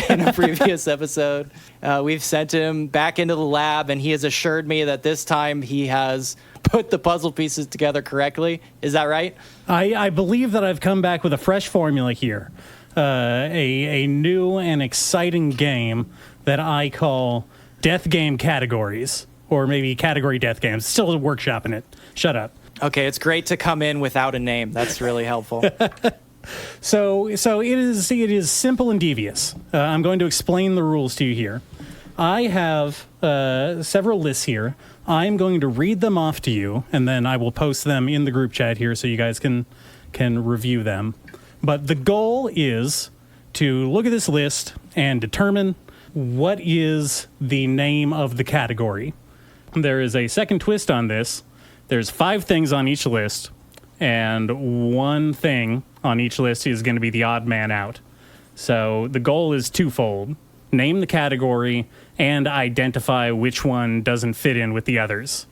A: in a previous episode. We've sent him back into the lab, and he has assured me that this time he has put the puzzle pieces together correctly. Is that right?
B: I believe that I've come back with a fresh formula here. A new and exciting game that I call Death Game Categories, or maybe Category Death Games. Still a workshop in it. Shut up.
A: Okay, it's great to come in without a name. That's really helpful.
B: So it is simple and devious. I'm going to explain the rules to you here. I have several lists here. I'm going to read them off to you, and then I will post them in the group chat here so you guys can review them. But the goal is to look at this list and determine what is the name of the category. There is a second twist on this. There's 5 things on each list, and one thing on each list is going to be the odd man out. So the goal is twofold. Name the category and identify which one doesn't fit in with the others.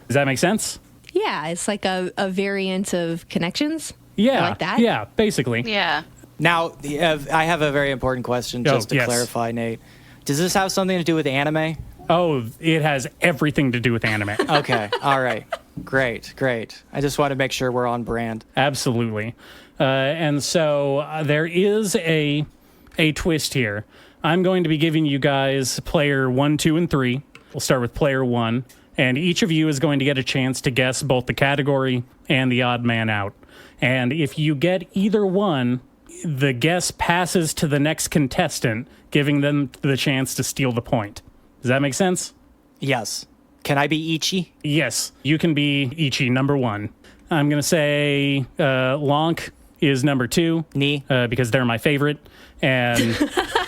B: Does that make sense?
D: Yeah, it's like a variant of Connections.
B: Yeah.
D: Like that?
B: Yeah, basically.
C: Yeah.
A: Now, I have a very important question just to clarify, Nate. Does this have something to do with anime?
B: Oh, it has everything to do with anime.
A: Okay. All right. Great. I just want to make sure we're on brand.
B: Absolutely. And so there is a twist here. I'm going to be giving you guys player 1, 2, and 3. We'll start with player 1. and each of you is going to get a chance to guess both the category and the odd man out. And if you get either one, the guess passes to the next contestant, giving them the chance to steal the point. Does that make sense?
A: Yes. Can I be Ichi?
B: Yes, you can be Ichi, number 1. I'm going to say Lonk is number 2.
A: Ni.
B: Because they're my favorite. And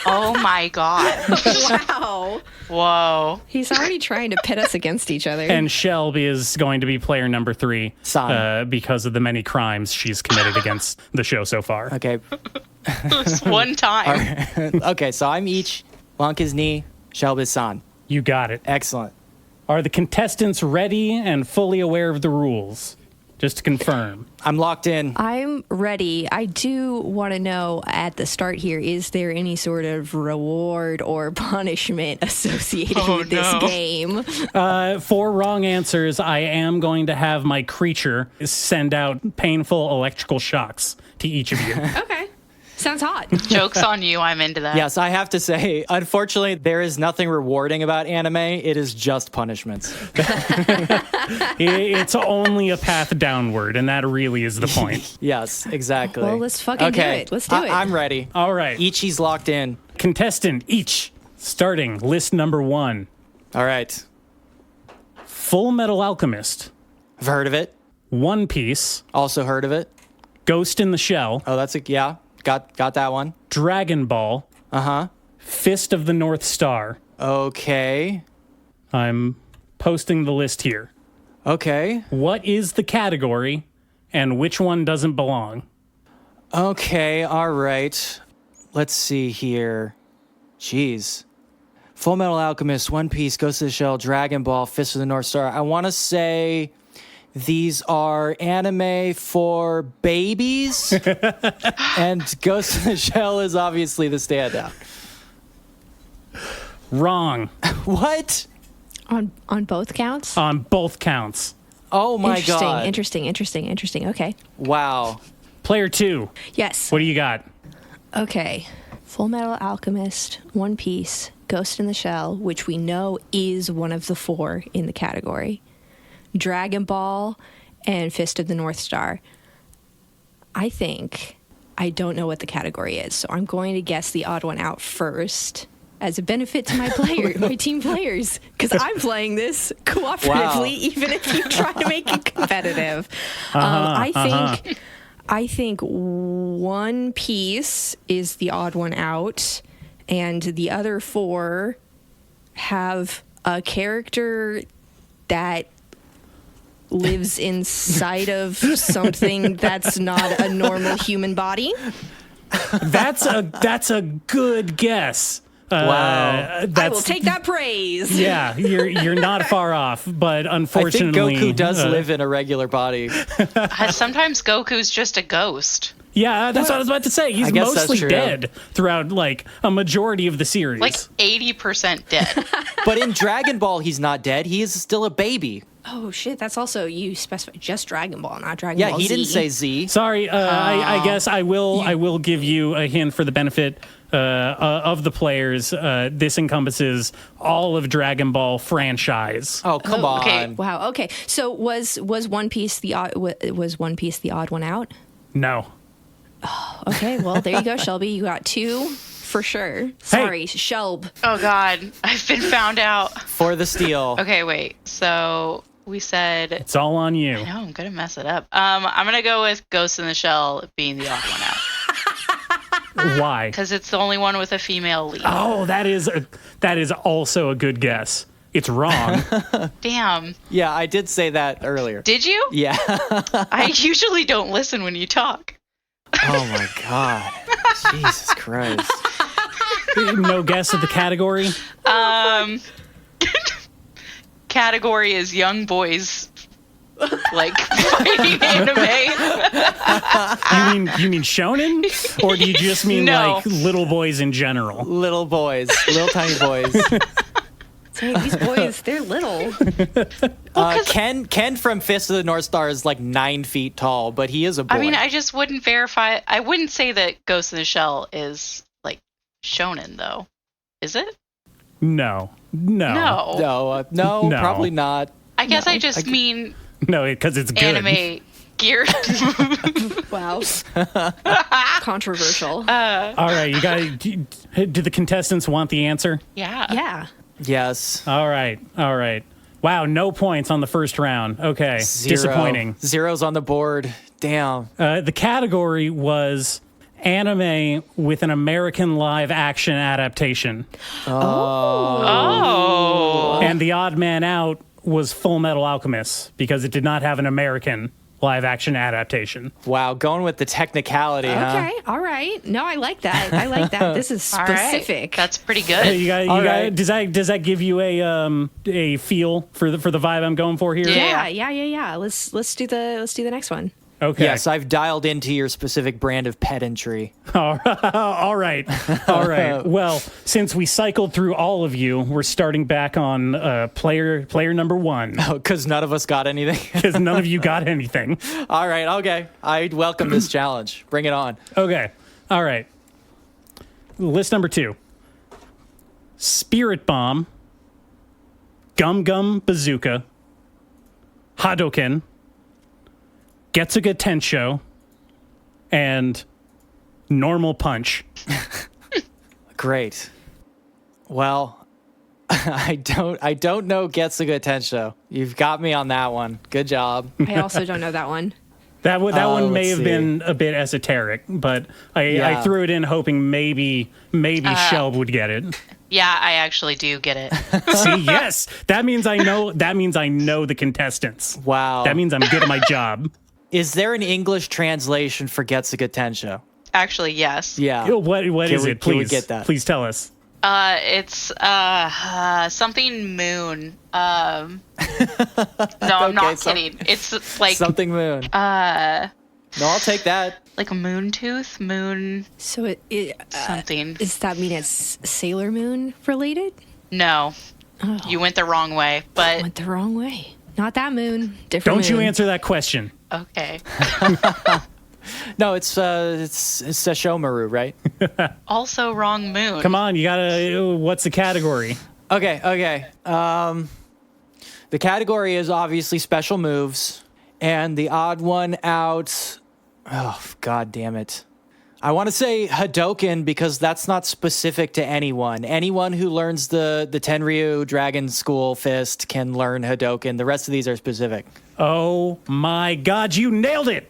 C: Oh my god.
D: Wow.
C: Whoa.
D: He's already trying to pit us against each other.
B: and Shelby is going to be player number 3
A: San.
B: because of the many crimes she's committed against the show so far.
A: Okay.
C: Just one time.
A: Okay, so I'm Ich, Lonk is Ni, Shelb is San.
B: You got it.
A: Excellent.
B: Are the contestants ready and fully aware of the rules? Just to confirm.
A: I'm locked in.
D: I'm ready. I do want to know at the start here, is there any sort of reward or punishment associated with this game?
B: 4 wrong answers, I am going to have my creature send out painful electrical shocks to each of you.
D: Okay. Sounds hot.
C: Joke's on you. I'm into that.
A: Yes, I have to say, unfortunately, there is nothing rewarding about anime. It is just punishments.
B: It's only a path downward, and that really is the point.
A: Yes, exactly.
D: Well, let's fucking do it. Let's do it.
A: I'm ready.
B: All right.
A: Ichi's locked in.
B: Contestant each, starting list number 1.
A: All right.
B: Full Metal Alchemist,
A: I've heard of it.
B: One Piece,
A: Also heard of it.
B: Ghost in the Shell,
A: Oh, yeah. Got that one.
B: Dragon Ball,
A: Uh-huh.
B: Fist of the North Star.
A: Okay.
B: I'm posting the list here.
A: Okay.
B: What is the category, and which one doesn't belong?
A: Okay, all right. Let's see here. Jeez. Full Metal Alchemist, One Piece, Ghost of the Shell, Dragon Ball, Fist of the North Star. I want to say these are anime for babies, and Ghost of the Shell is obviously the standout.
B: Wrong.
A: What?
D: On both counts?
B: On both counts.
A: Oh my
D: Interesting,
A: god.
D: interesting. Okay.
A: Wow.
B: Player 2,
D: Yes.
B: what do you got?
D: Okay. Full Metal Alchemist, One Piece, Ghost in the Shell, which we know is one of the 4 in the category. Dragon Ball, and Fist of the North Star. I don't know what the category is, so I'm going to guess the odd one out first as a benefit to my team players, because I'm playing this cooperatively,
A: Wow.
D: even if you try to make it competitive. I think One Piece is the odd one out, and the other 4 have a character that lives inside of something that's not a normal human body.
B: That's a good guess.
A: Wow.
D: I will take that praise.
B: Yeah, you're not far off, but
A: I think
B: unfortunately,
A: Goku does live in a regular body.
C: Sometimes Goku's just a ghost.
B: Yeah, that's what I was about to say. He's
A: I guess that's
B: mostly
A: true.
B: dead throughout like a majority of the series.
C: Like 80% dead.
A: But in Dragon Ball, he's not dead. He is still a baby.
D: Oh shit, that's also, you specify just Dragon Ball, not Dragon
A: Yeah,
D: Ball
A: he
D: Z.
A: didn't say Z.
B: Sorry, I guess I will give you a hint for the benefit of the players. This encompasses all of Dragon Ball franchise.
A: Oh, come on.
C: okay.
D: Wow. Okay. So was One Piece the odd one out?
B: No.
D: Okay. Well, there you go, Shelby. You got 2 for sure. Sorry, Shelb.
C: Oh god, I've been found out.
A: For the steal.
C: Okay, wait. So we said
B: It's all on you.
C: no, I'm gonna mess it up. I'm gonna go with Ghost in the Shell being the odd one out.
B: Why?
C: Because it's the only one with a female lead.
B: Oh, that is also a good guess. It's wrong.
C: Damn.
A: Yeah, I did say that earlier.
C: Did you?
A: Yeah.
C: I usually don't listen when you talk.
A: Oh my god. Jesus Christ.
B: No guess at the category.
C: Category is young boys like fighting anime.
B: You mean shonen, or do you just mean
C: No.
B: like little boys in general?
A: Little boys. Little tiny boys.
D: Hey, these boys, they're little.
A: Ken from Fist of the North Star is like 9 feet tall, but he is a boy.
C: I mean, I just wouldn't verify. I wouldn't say that Ghost in the Shell is like shonen, though. Is it?
B: No.
C: No.
A: No,
B: No.
A: probably not.
C: guess
D: No.
C: I just mean
B: No, because it's good.
C: anime geared.
D: Wow. Controversial.
B: All right, you guys. Do the contestants want the answer?
C: Yeah.
D: yeah.
A: Yes.
B: All right. Wow, no points on the first round. Okay, disappointing.
A: Zero's on the board. Damn.
B: The category was anime with an American live action adaptation.
C: Oh.
B: And the odd man out was Full Metal Alchemist because it did not have an American live action adaptation.
A: Wow, going with the technicality, huh?
D: Okay. All right. No, I like that. This is
C: All right.
D: specific.
C: That's pretty
B: Hey,
C: good.
B: you guys,
A: All right.
B: does that give you a feel for the vibe I'm going for here?
C: Yeah.
D: Let's do the next one.
B: Okay.
A: Yes, I've dialed into your specific brand of pedantry.
B: All right. Well, since we cycled through all of you, we're starting back on player number 1
A: Because none of us got anything.
B: because none of you got anything.
A: All right, okay. I welcome this challenge. Bring it on.
B: Okay. All right. List number 2. Spirit Bomb, Gum Gum Bazooka, Hadoken, Getsuga Tenshou, and Normal Punch.
A: Great. Well, I don't know Getsuga Tenshou. You've got me on that one. Good job.
D: I also don't know that one.
B: That one may
A: let's
B: have
A: see.
B: been a bit esoteric, but I
A: Yeah.
B: threw it in hoping maybe Shelb would get it.
C: Yeah, I actually do get it.
B: See, yes, that means I know the contestants.
A: Wow.
B: That means I'm good at my job.
A: Is there an English translation for Getsuga Tenshou?
C: Actually, yes.
A: Yeah.
B: What is
A: we-
B: it?
A: can we
B: Please
A: get that?
B: Please tell us.
C: It's something moon. No, I'm not kidding. It's like
A: Something moon. No, I'll take that.
C: like a moon tooth, moon
D: So
C: something.
D: does that mean it's Sailor Moon related?
C: No, you went the wrong way. But
D: Went the wrong way. Not that moon. Different.
B: Don't you
D: moon.
B: answer that question.
C: okay.
A: No, it's Sesshomaru, right?
C: Also wrong moon.
B: Come on, you gotta. What's the category?
A: Okay. The category is obviously special moves, and the odd one out. Oh, god damn it! I want to say Hadoken because that's not specific to anyone. Anyone who learns the Tenryu Dragon School Fist can learn Hadoken. The rest of these are specific.
B: Oh my God, you nailed it!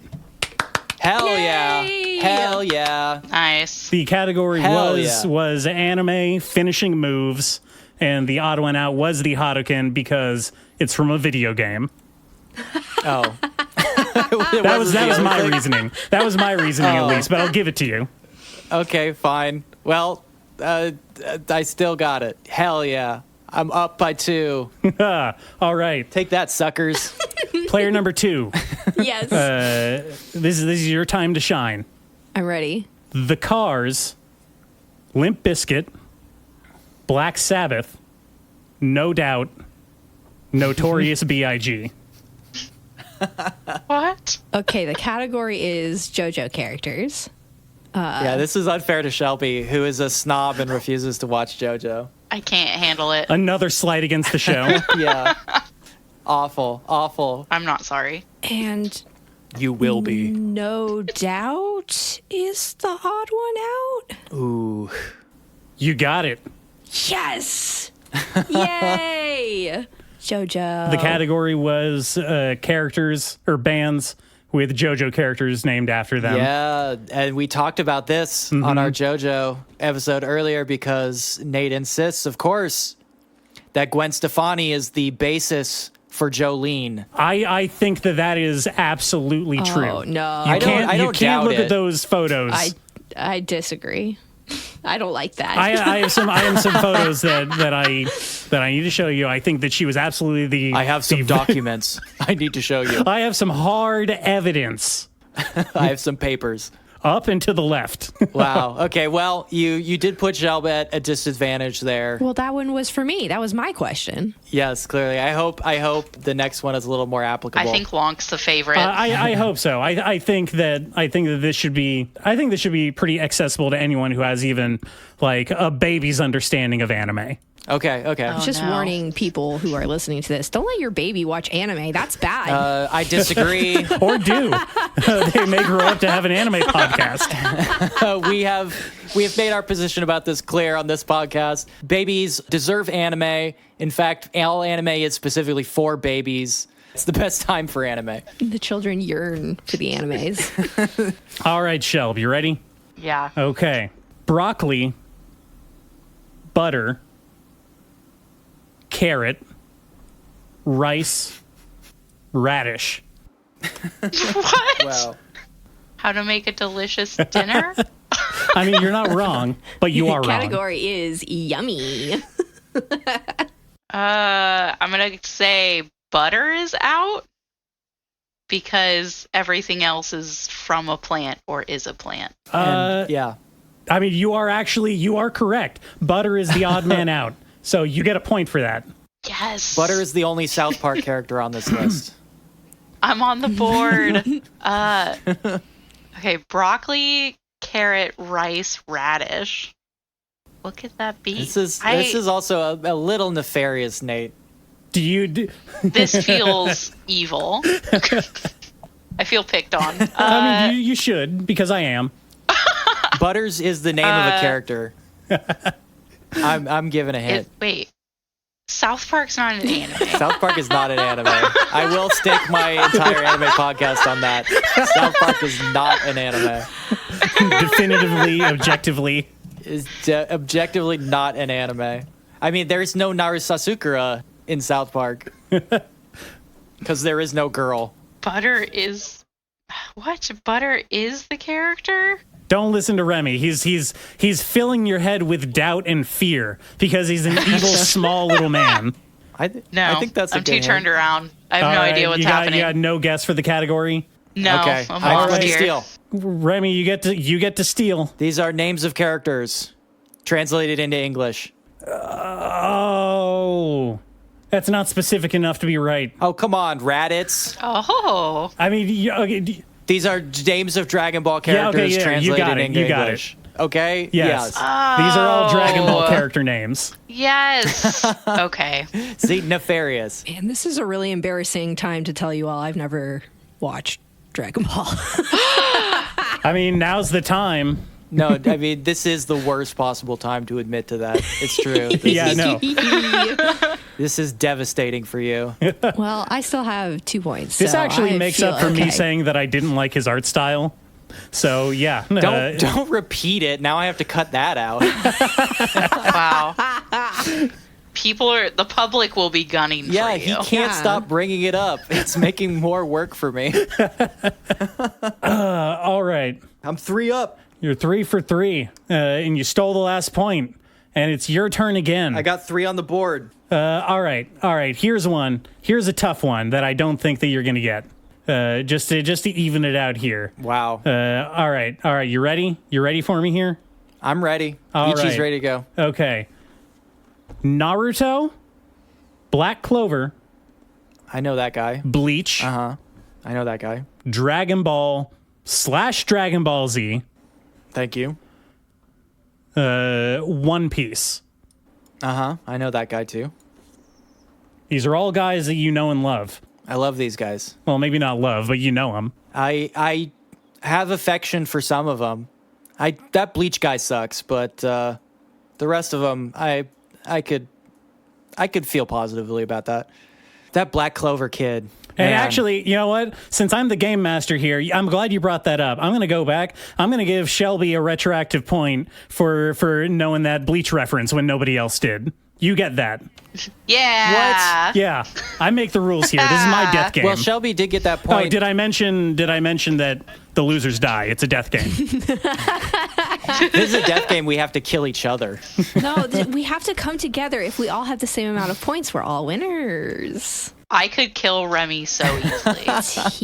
A: Hell
D: Yay!
A: yeah! Hell yeah!
C: Nice.
B: The category
A: Hell yeah.
B: was anime finishing moves, and the odd one out was the Hadoken because it's from a video game.
A: Oh,
B: That was my reasoning. That was my reasoning at least, but I'll give it to you.
A: okay. Fine. Well, I still got it. Hell yeah! I'm up by 2.
B: All right,
A: Take that, suckers.
B: player number 2.
D: Yes.
B: This is your time to shine.
D: I'm ready.
B: The Cars, Limp Bizkit, Black Sabbath, No Doubt, Notorious B.I.G.
C: What?
D: Okay, the category is JoJo characters.
A: Yeah, this is unfair to Shelby, who is a snob and refuses to watch JoJo.
C: I can't handle it.
B: Another slight against the show.
A: Yeah. Awful.
C: I'm not sorry.
D: And
A: You will be.
D: No Doubt is the odd one out.
A: Ooh.
B: You got it.
D: Yes! Yay! JoJo.
B: The category was characters or bands with JoJo characters named after them.
A: Yeah, and we talked about this on our JoJo episode earlier because Nate insists, of course, that Gwen Stefani is the basis for Jolene.
B: I think that is absolutely true.
D: Oh, no.
B: You
A: I
B: can't
A: don't
B: can't
A: doubt
B: look
A: it.
B: at those photos.
D: I disagree. I don't like that.
B: I have some photos that I need to show you. I think that she was absolutely the
A: I have some documents I need to show you.
B: I have some hard evidence
A: I have some papers.
B: up and to the left.
A: Wow. Okay, well, you did put Shelby at a disadvantage there.
D: Well, that one was for me. That was my question.
A: Yes, clearly. I hope the next one is a little more applicable.
C: I think Lonk's the favorite.
B: I hope so. I think that this should be pretty accessible to anyone who has even like a baby's understanding of anime.
A: Okay.
C: Oh,
D: Just
C: no.
D: warning people who are listening to this: don't let your baby watch anime. That's bad.
A: I disagree.
B: Or do. They may grow up to have an anime podcast.
A: we have made our position about this clear on this podcast. Babies deserve anime. In fact, all anime is specifically for babies. It's the best time for anime.
D: The children yearn for the animes.
B: All right, Shelb, you ready?
C: Yeah.
B: Okay. Broccoli, butter, carrot, rice, radish.
C: What?
A: Wow.
C: How to make a delicious dinner?
B: I mean, you're not wrong, but you are wrong.
D: Category is yummy.
C: I'm gonna say butter is out because everything else is from a plant or is a plant.
A: Yeah.
B: I mean, you are correct. Butter is the odd man out. So you get a point for that.
C: Yes.
A: Butter is the only South Park character on this list.
C: I'm on the board. Okay, broccoli, carrot, rice, radish. What could that be?
A: This is also a little nefarious, Nate.
C: This feels evil. I feel picked on.
B: I mean, you should, because I am.
A: Butters is the name of a character. I'm giving a hint.
C: Wait. South Park's not an anime.
A: South Park is not an anime. I will stake my entire anime podcast on that. South Park is not an anime.
B: Definitively, objectively.
A: Is objectively not an anime. I mean, there's no Naru Sasukura in South Park. Because there is no girl.
C: Butter is... What? Butter is the character?
B: Don't listen to Remy. He's filling your head with doubt and fear because he's an evil, small little man.
A: I think that's a
C: I'm
A: good
C: too
A: hint.
C: turned around. I have no idea what's happening.
B: You got no guess for the category?
C: No,
A: Okay.
C: I'm
A: All right,
C: lost
A: let me
C: here.
A: steal.
B: Remy, you get to steal.
A: These are names of characters translated into English.
B: Oh. That's not specific enough to be right.
A: Oh, come on, Raditz.
C: Oh.
B: I mean, okay,
A: These are names of Dragon Ball characters
B: you
A: translated
B: got it,
A: into
B: you got
A: English. Okay?
B: yes. These are all Dragon Ball character names.
C: Yes. Okay.
A: See, nefarious.
D: And this is a really embarrassing time to tell you all I've never watched Dragon Ball.
B: I mean, now's the time.
A: No, I mean, this is the worst possible time to admit to that. It's true. This is devastating for you.
D: Well, I still have 2 points.
B: This
D: so
B: actually
D: I
B: makes
D: feel
B: up for me
D: okay.
B: saying that I didn't like his art style. So, yeah.
A: Don't repeat it. Now I have to cut that out.
C: Wow. The public will be gunning for
A: Yeah,
C: you.
A: he can't stop bringing it up. It's making more work for me.
B: All right.
A: I'm 3 up.
B: You're 3 for 3. And you stole the last point. And it's your turn again.
A: I got 3 on the board.
B: All right. Here's one. Here's a tough one that I don't think that you're going to get. Just to even it out here.
A: Wow.
B: All right. You ready? You ready for me here?
A: I'm ready.
B: All
A: Ichi's
B: right.
A: ready to go.
B: Okay. Naruto, Black Clover,
A: I know that guy.
B: Bleach,
A: I know that guy.
B: Dragon Ball / Dragon Ball Z,
A: Thank you.
B: One Piece.
A: I know that guy too.
B: These are all guys that you know and love.
A: I love these guys.
B: Well, maybe not love, but you know them.
A: I have affection for some of them. That Bleach guy sucks, but the rest of them, I could feel positively about that. That Black Clover kid.
B: And
A: man.
B: actually, you know what? Since I'm the game master here, I'm glad you brought that up. I'm going to go back. I'm going to give Shelby a retroactive point for knowing that Bleach reference when nobody else did. You get that.
C: Yeah.
B: Yeah, I make the rules here. This is my death game.
A: Well, Shelby did get that point.
B: Oh, did I mention that the losers die? It's a death game.
A: This is a death game. We have to kill each other.
D: No, we have to come together. If we all have the same amount of points, we're all winners.
C: I could kill Remy so easily.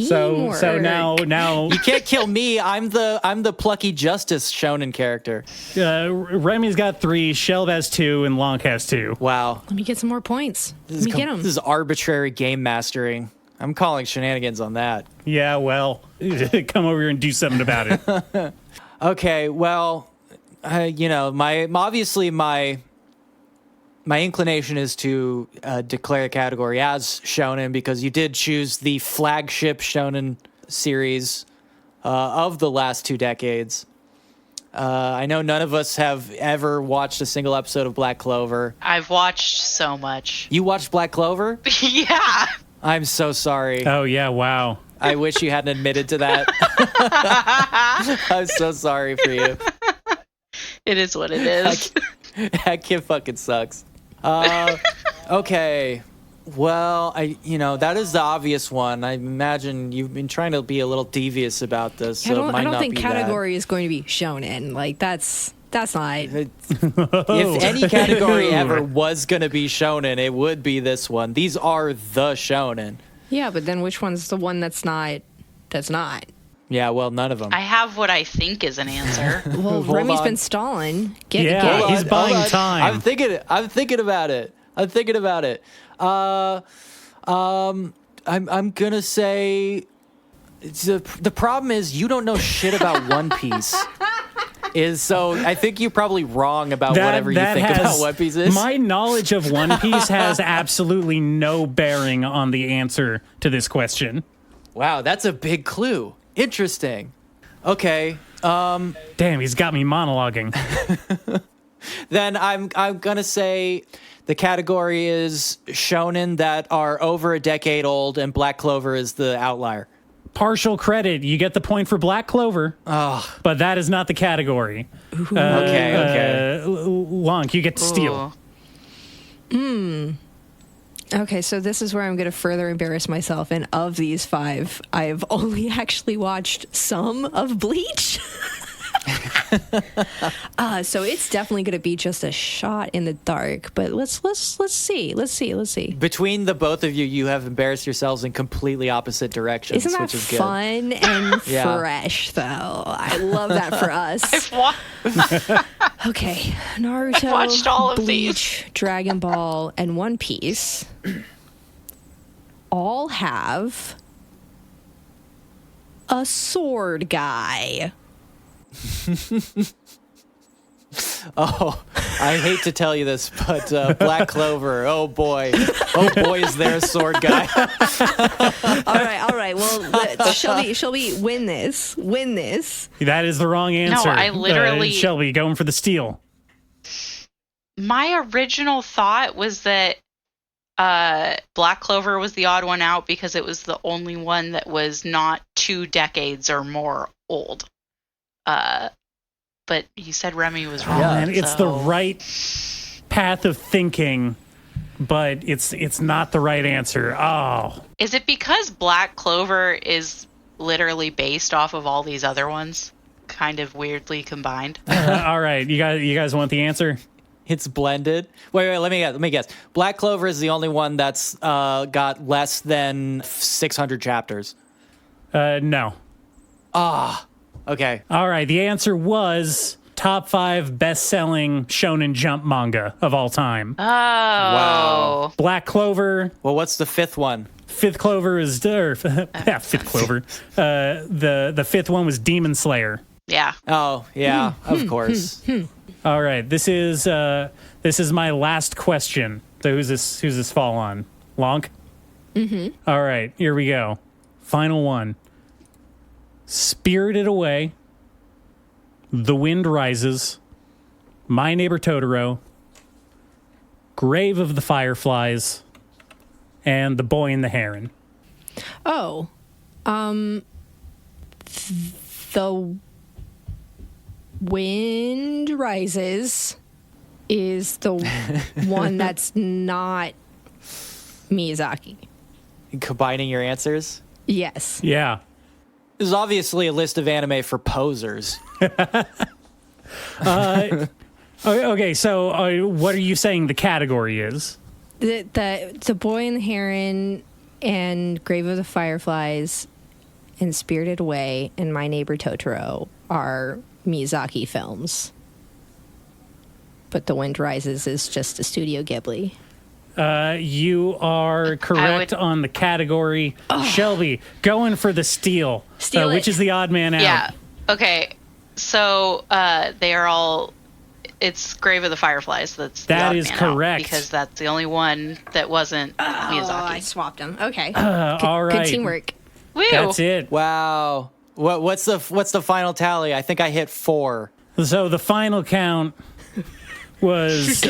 D: Teamwork.
B: So now
A: You can't kill me. I'm the plucky justice shonen character.
B: Remy's got 3, Shelb has 2, and Lonk has 2.
A: Wow.
D: Let me get some more points. Let me get them.
A: This is arbitrary game mastering. I'm calling shenanigans on that.
B: Yeah, well, come over here and do something about it.
A: Okay, well, obviously my my inclination is to declare a category as shonen because you did choose the flagship shonen series of the last 2 decades. I know none of us have ever watched a single episode of Black Clover.
C: I've watched so much.
A: You watched Black Clover?
C: Yeah.
A: I'm so sorry.
B: Oh, yeah, wow.
A: I wish you hadn't admitted to that. I'm so sorry for you.
C: It is what it is.
A: That kid fucking sucks. Okay. Well, that is the obvious one. I imagine you've been trying to be a little devious about this, so it might
D: I don't
A: not
D: think
A: be
D: category is going to be shonen. Like that's not.
A: that. If any category ever was going to be shonen, it would be this one. These are the shonen.
D: Yeah, but then which one's the one that's not? That's not.
A: Yeah, well, none of them.
C: I have what I think is an answer.
D: Well,
A: Hold
D: Remy's
A: on.
D: been stalling. Get
B: Yeah, he's buying
A: Hold on.
B: time.
A: I'm thinking about it. I'm gonna say the problem is you don't know shit about One Piece. So I think you're probably wrong about whatever you think about One Piece is.
B: My knowledge of One Piece has absolutely no bearing on the answer to this question.
A: Wow, that's a big clue. Interesting. Okay.
B: Damn, he's got me monologuing.
A: Then I'm gonna say the category is shonen that are over a decade old, and Black Clover is the outlier.
B: Partial credit. You get the point for Black Clover.
A: Oh,
B: But that is not the category.
A: okay.
B: Lonk, you get to steal.
D: Okay, so this is where I'm going to further embarrass myself. And of these 5, I've only actually watched some of Bleach. So it's definitely going to be just a shot in the dark. But let's see.
A: Between the both of you, you have embarrassed yourselves in completely opposite directions,
D: Isn't that
A: which is good.
D: fun and
A: Yeah.
D: fresh, though? I love that for us. Okay, Naruto,
C: watched all of
D: Bleach, Dragon Ball, and One Piece all have a sword guy.
A: Oh, I hate to tell you this, but Black Clover, oh boy, is there a sword guy?
D: All right. Well, Shelby, win this.
B: That is the wrong answer.
C: I literally-
B: Shelby, going for the steal.
C: My original thought was that Black Clover was the odd one out because it was the only one that was not 2 decades or more old. But you said Remy was wrong.
A: Yeah.
B: And it's the right path of thinking, but it's not the right answer. Oh.
C: Is it because Black Clover is literally based off of all these other ones, kind of weirdly combined?
B: All right, you guys want the answer?
A: It's blended. Wait, let me guess. Black Clover is the only one that's got less than 600 chapters.
B: No.
A: Okay.
B: All right, the answer was top 5 best-selling Shonen Jump manga of all time.
C: Oh.
A: Wow.
B: Black Clover.
A: Well, what's the 5th one?
B: Fifth Clover is Fifth Clover. The 5th one was Demon Slayer.
C: Yeah.
A: Oh, yeah, of course.
B: All right, this is my last question. So who's this fall on? Lonk? Mm-hmm. All right, here we go. Final one. Spirited Away, The Wind Rises, My Neighbor Totoro, Grave of the Fireflies, and The Boy and the Heron.
D: Oh, the Wind Rises is the one that's not Miyazaki.
A: Combining your answers?
D: Yes.
B: Yeah.
A: This is obviously a list of anime for posers.
B: Okay, so what are you saying the category is?
D: The Boy and the Heron and Grave of the Fireflies and Spirited Away and My Neighbor Totoro are Miyazaki films. But The Wind Rises is just a Studio Ghibli.
B: You are correct on the category. Shelby, going for the steal.
D: Steal
B: which
D: it.
B: is the odd man out.
C: Yeah. Okay. So they are all. it's Grave of the Fireflies. That
B: That is correct.
C: Because that's the only one that wasn't Miyazaki.
D: I swapped them. Okay.
B: All right.
D: Good teamwork.
C: Woo!
B: That's it.
A: Wow. What's the final tally? I think I hit 4.
B: So the final count was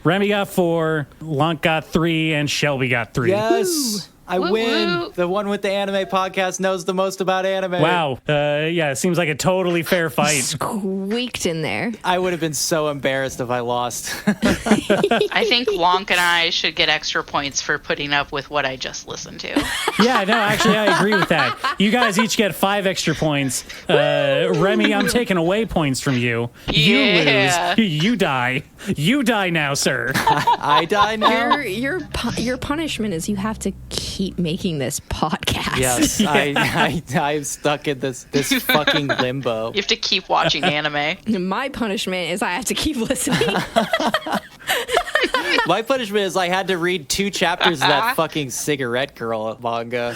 B: Remy got 4, Lonk got 3, and Shelby got 3.
A: Yes. I
C: Woo,
A: win.
C: woo.
A: The one with the anime podcast knows the most about anime.
B: Wow. Yeah, it seems like a totally fair fight.
D: Squeaked in there.
A: I would have been so embarrassed if I lost.
C: I think Wonk and I should get extra points for putting up with what I just listened to.
B: Yeah, no, actually, I agree with that. You guys each get 5 extra points. Remy, I'm taking away points from you.
C: Yeah.
B: You lose. You die. You die now, sir.
A: I die now.
D: Your punishment is you have to keep making this podcast.
A: Yes, I'm stuck in this fucking limbo.
C: You have to keep watching anime.
D: My punishment is I have to keep listening.
A: My punishment is I had to read 2 chapters of that fucking Cigarette Girl manga,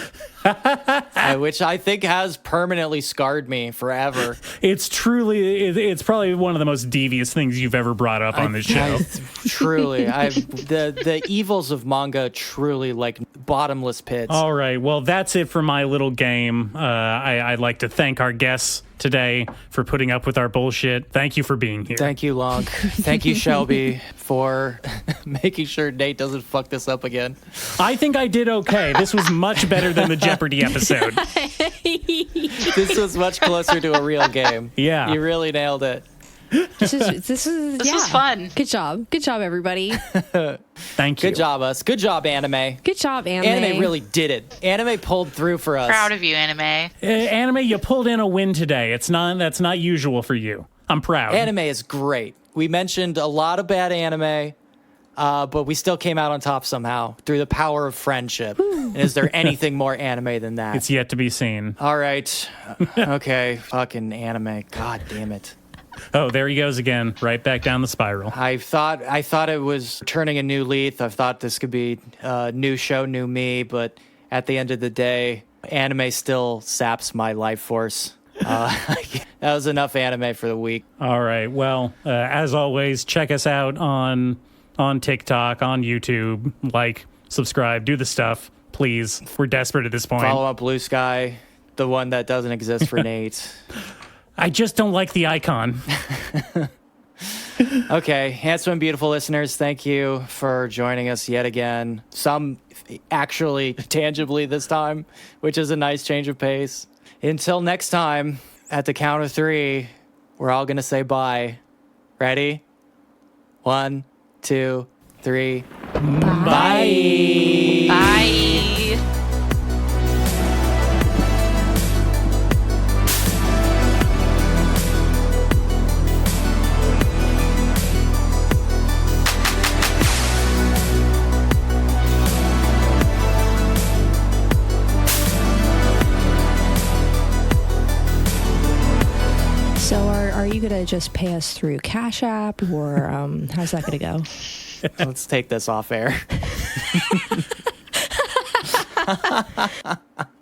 A: which I think has permanently scarred me forever.
B: It's probably one of the most devious things you've ever brought up on this show.
A: Truly, the evils of manga truly like bottomless pits.
B: All right, well, that's it for my little game. I'd like to thank our guests today for putting up with our bullshit. Thank you for being here.
A: Thank you, Lonk. Thank you, Shelby, for making sure Nate doesn't fuck this up again.
B: I think I did okay. This was much better than the Jeopardy episode.
A: This was much closer to a real game.
B: Yeah.
A: You really nailed it.
D: This was
C: fun.
D: Good job, everybody.
B: Thank you.
A: Good job, us. Good job, anime.
D: Good job, anime.
A: Anime really did it. Anime pulled through for us.
C: Proud of you, anime.
B: Anime, you pulled in a win today. That's not usual for you. I'm proud.
A: Anime is great. We mentioned a lot of bad anime, but we still came out on top somehow through the power of friendship. And is there anything more anime than that?
B: It's yet to be seen.
A: All right. Okay. Fucking anime. God damn it.
B: Oh, there he goes again, right back down the spiral.
A: I thought it was turning a new leaf. I thought this could be a new show, new me, but at the end of the day, anime still saps my life force. That was enough anime for the week.
B: All right. Well, as always, check us out on TikTok, on YouTube. Like, subscribe, do the stuff, please. We're desperate at this point.
A: Follow up Blue Sky, the one that doesn't exist for Nate.
B: I just don't like the icon.
A: Okay, handsome and beautiful listeners, thank you for joining us yet again. Some actually tangibly this time, which is a nice change of pace. Until next time, at the count of 3, we're all going to say bye. Ready? 1, 2, 3. Bye.
C: Bye.
D: So are you gonna just pay us through Cash App, or how's that gonna go?
A: Let's take this off air.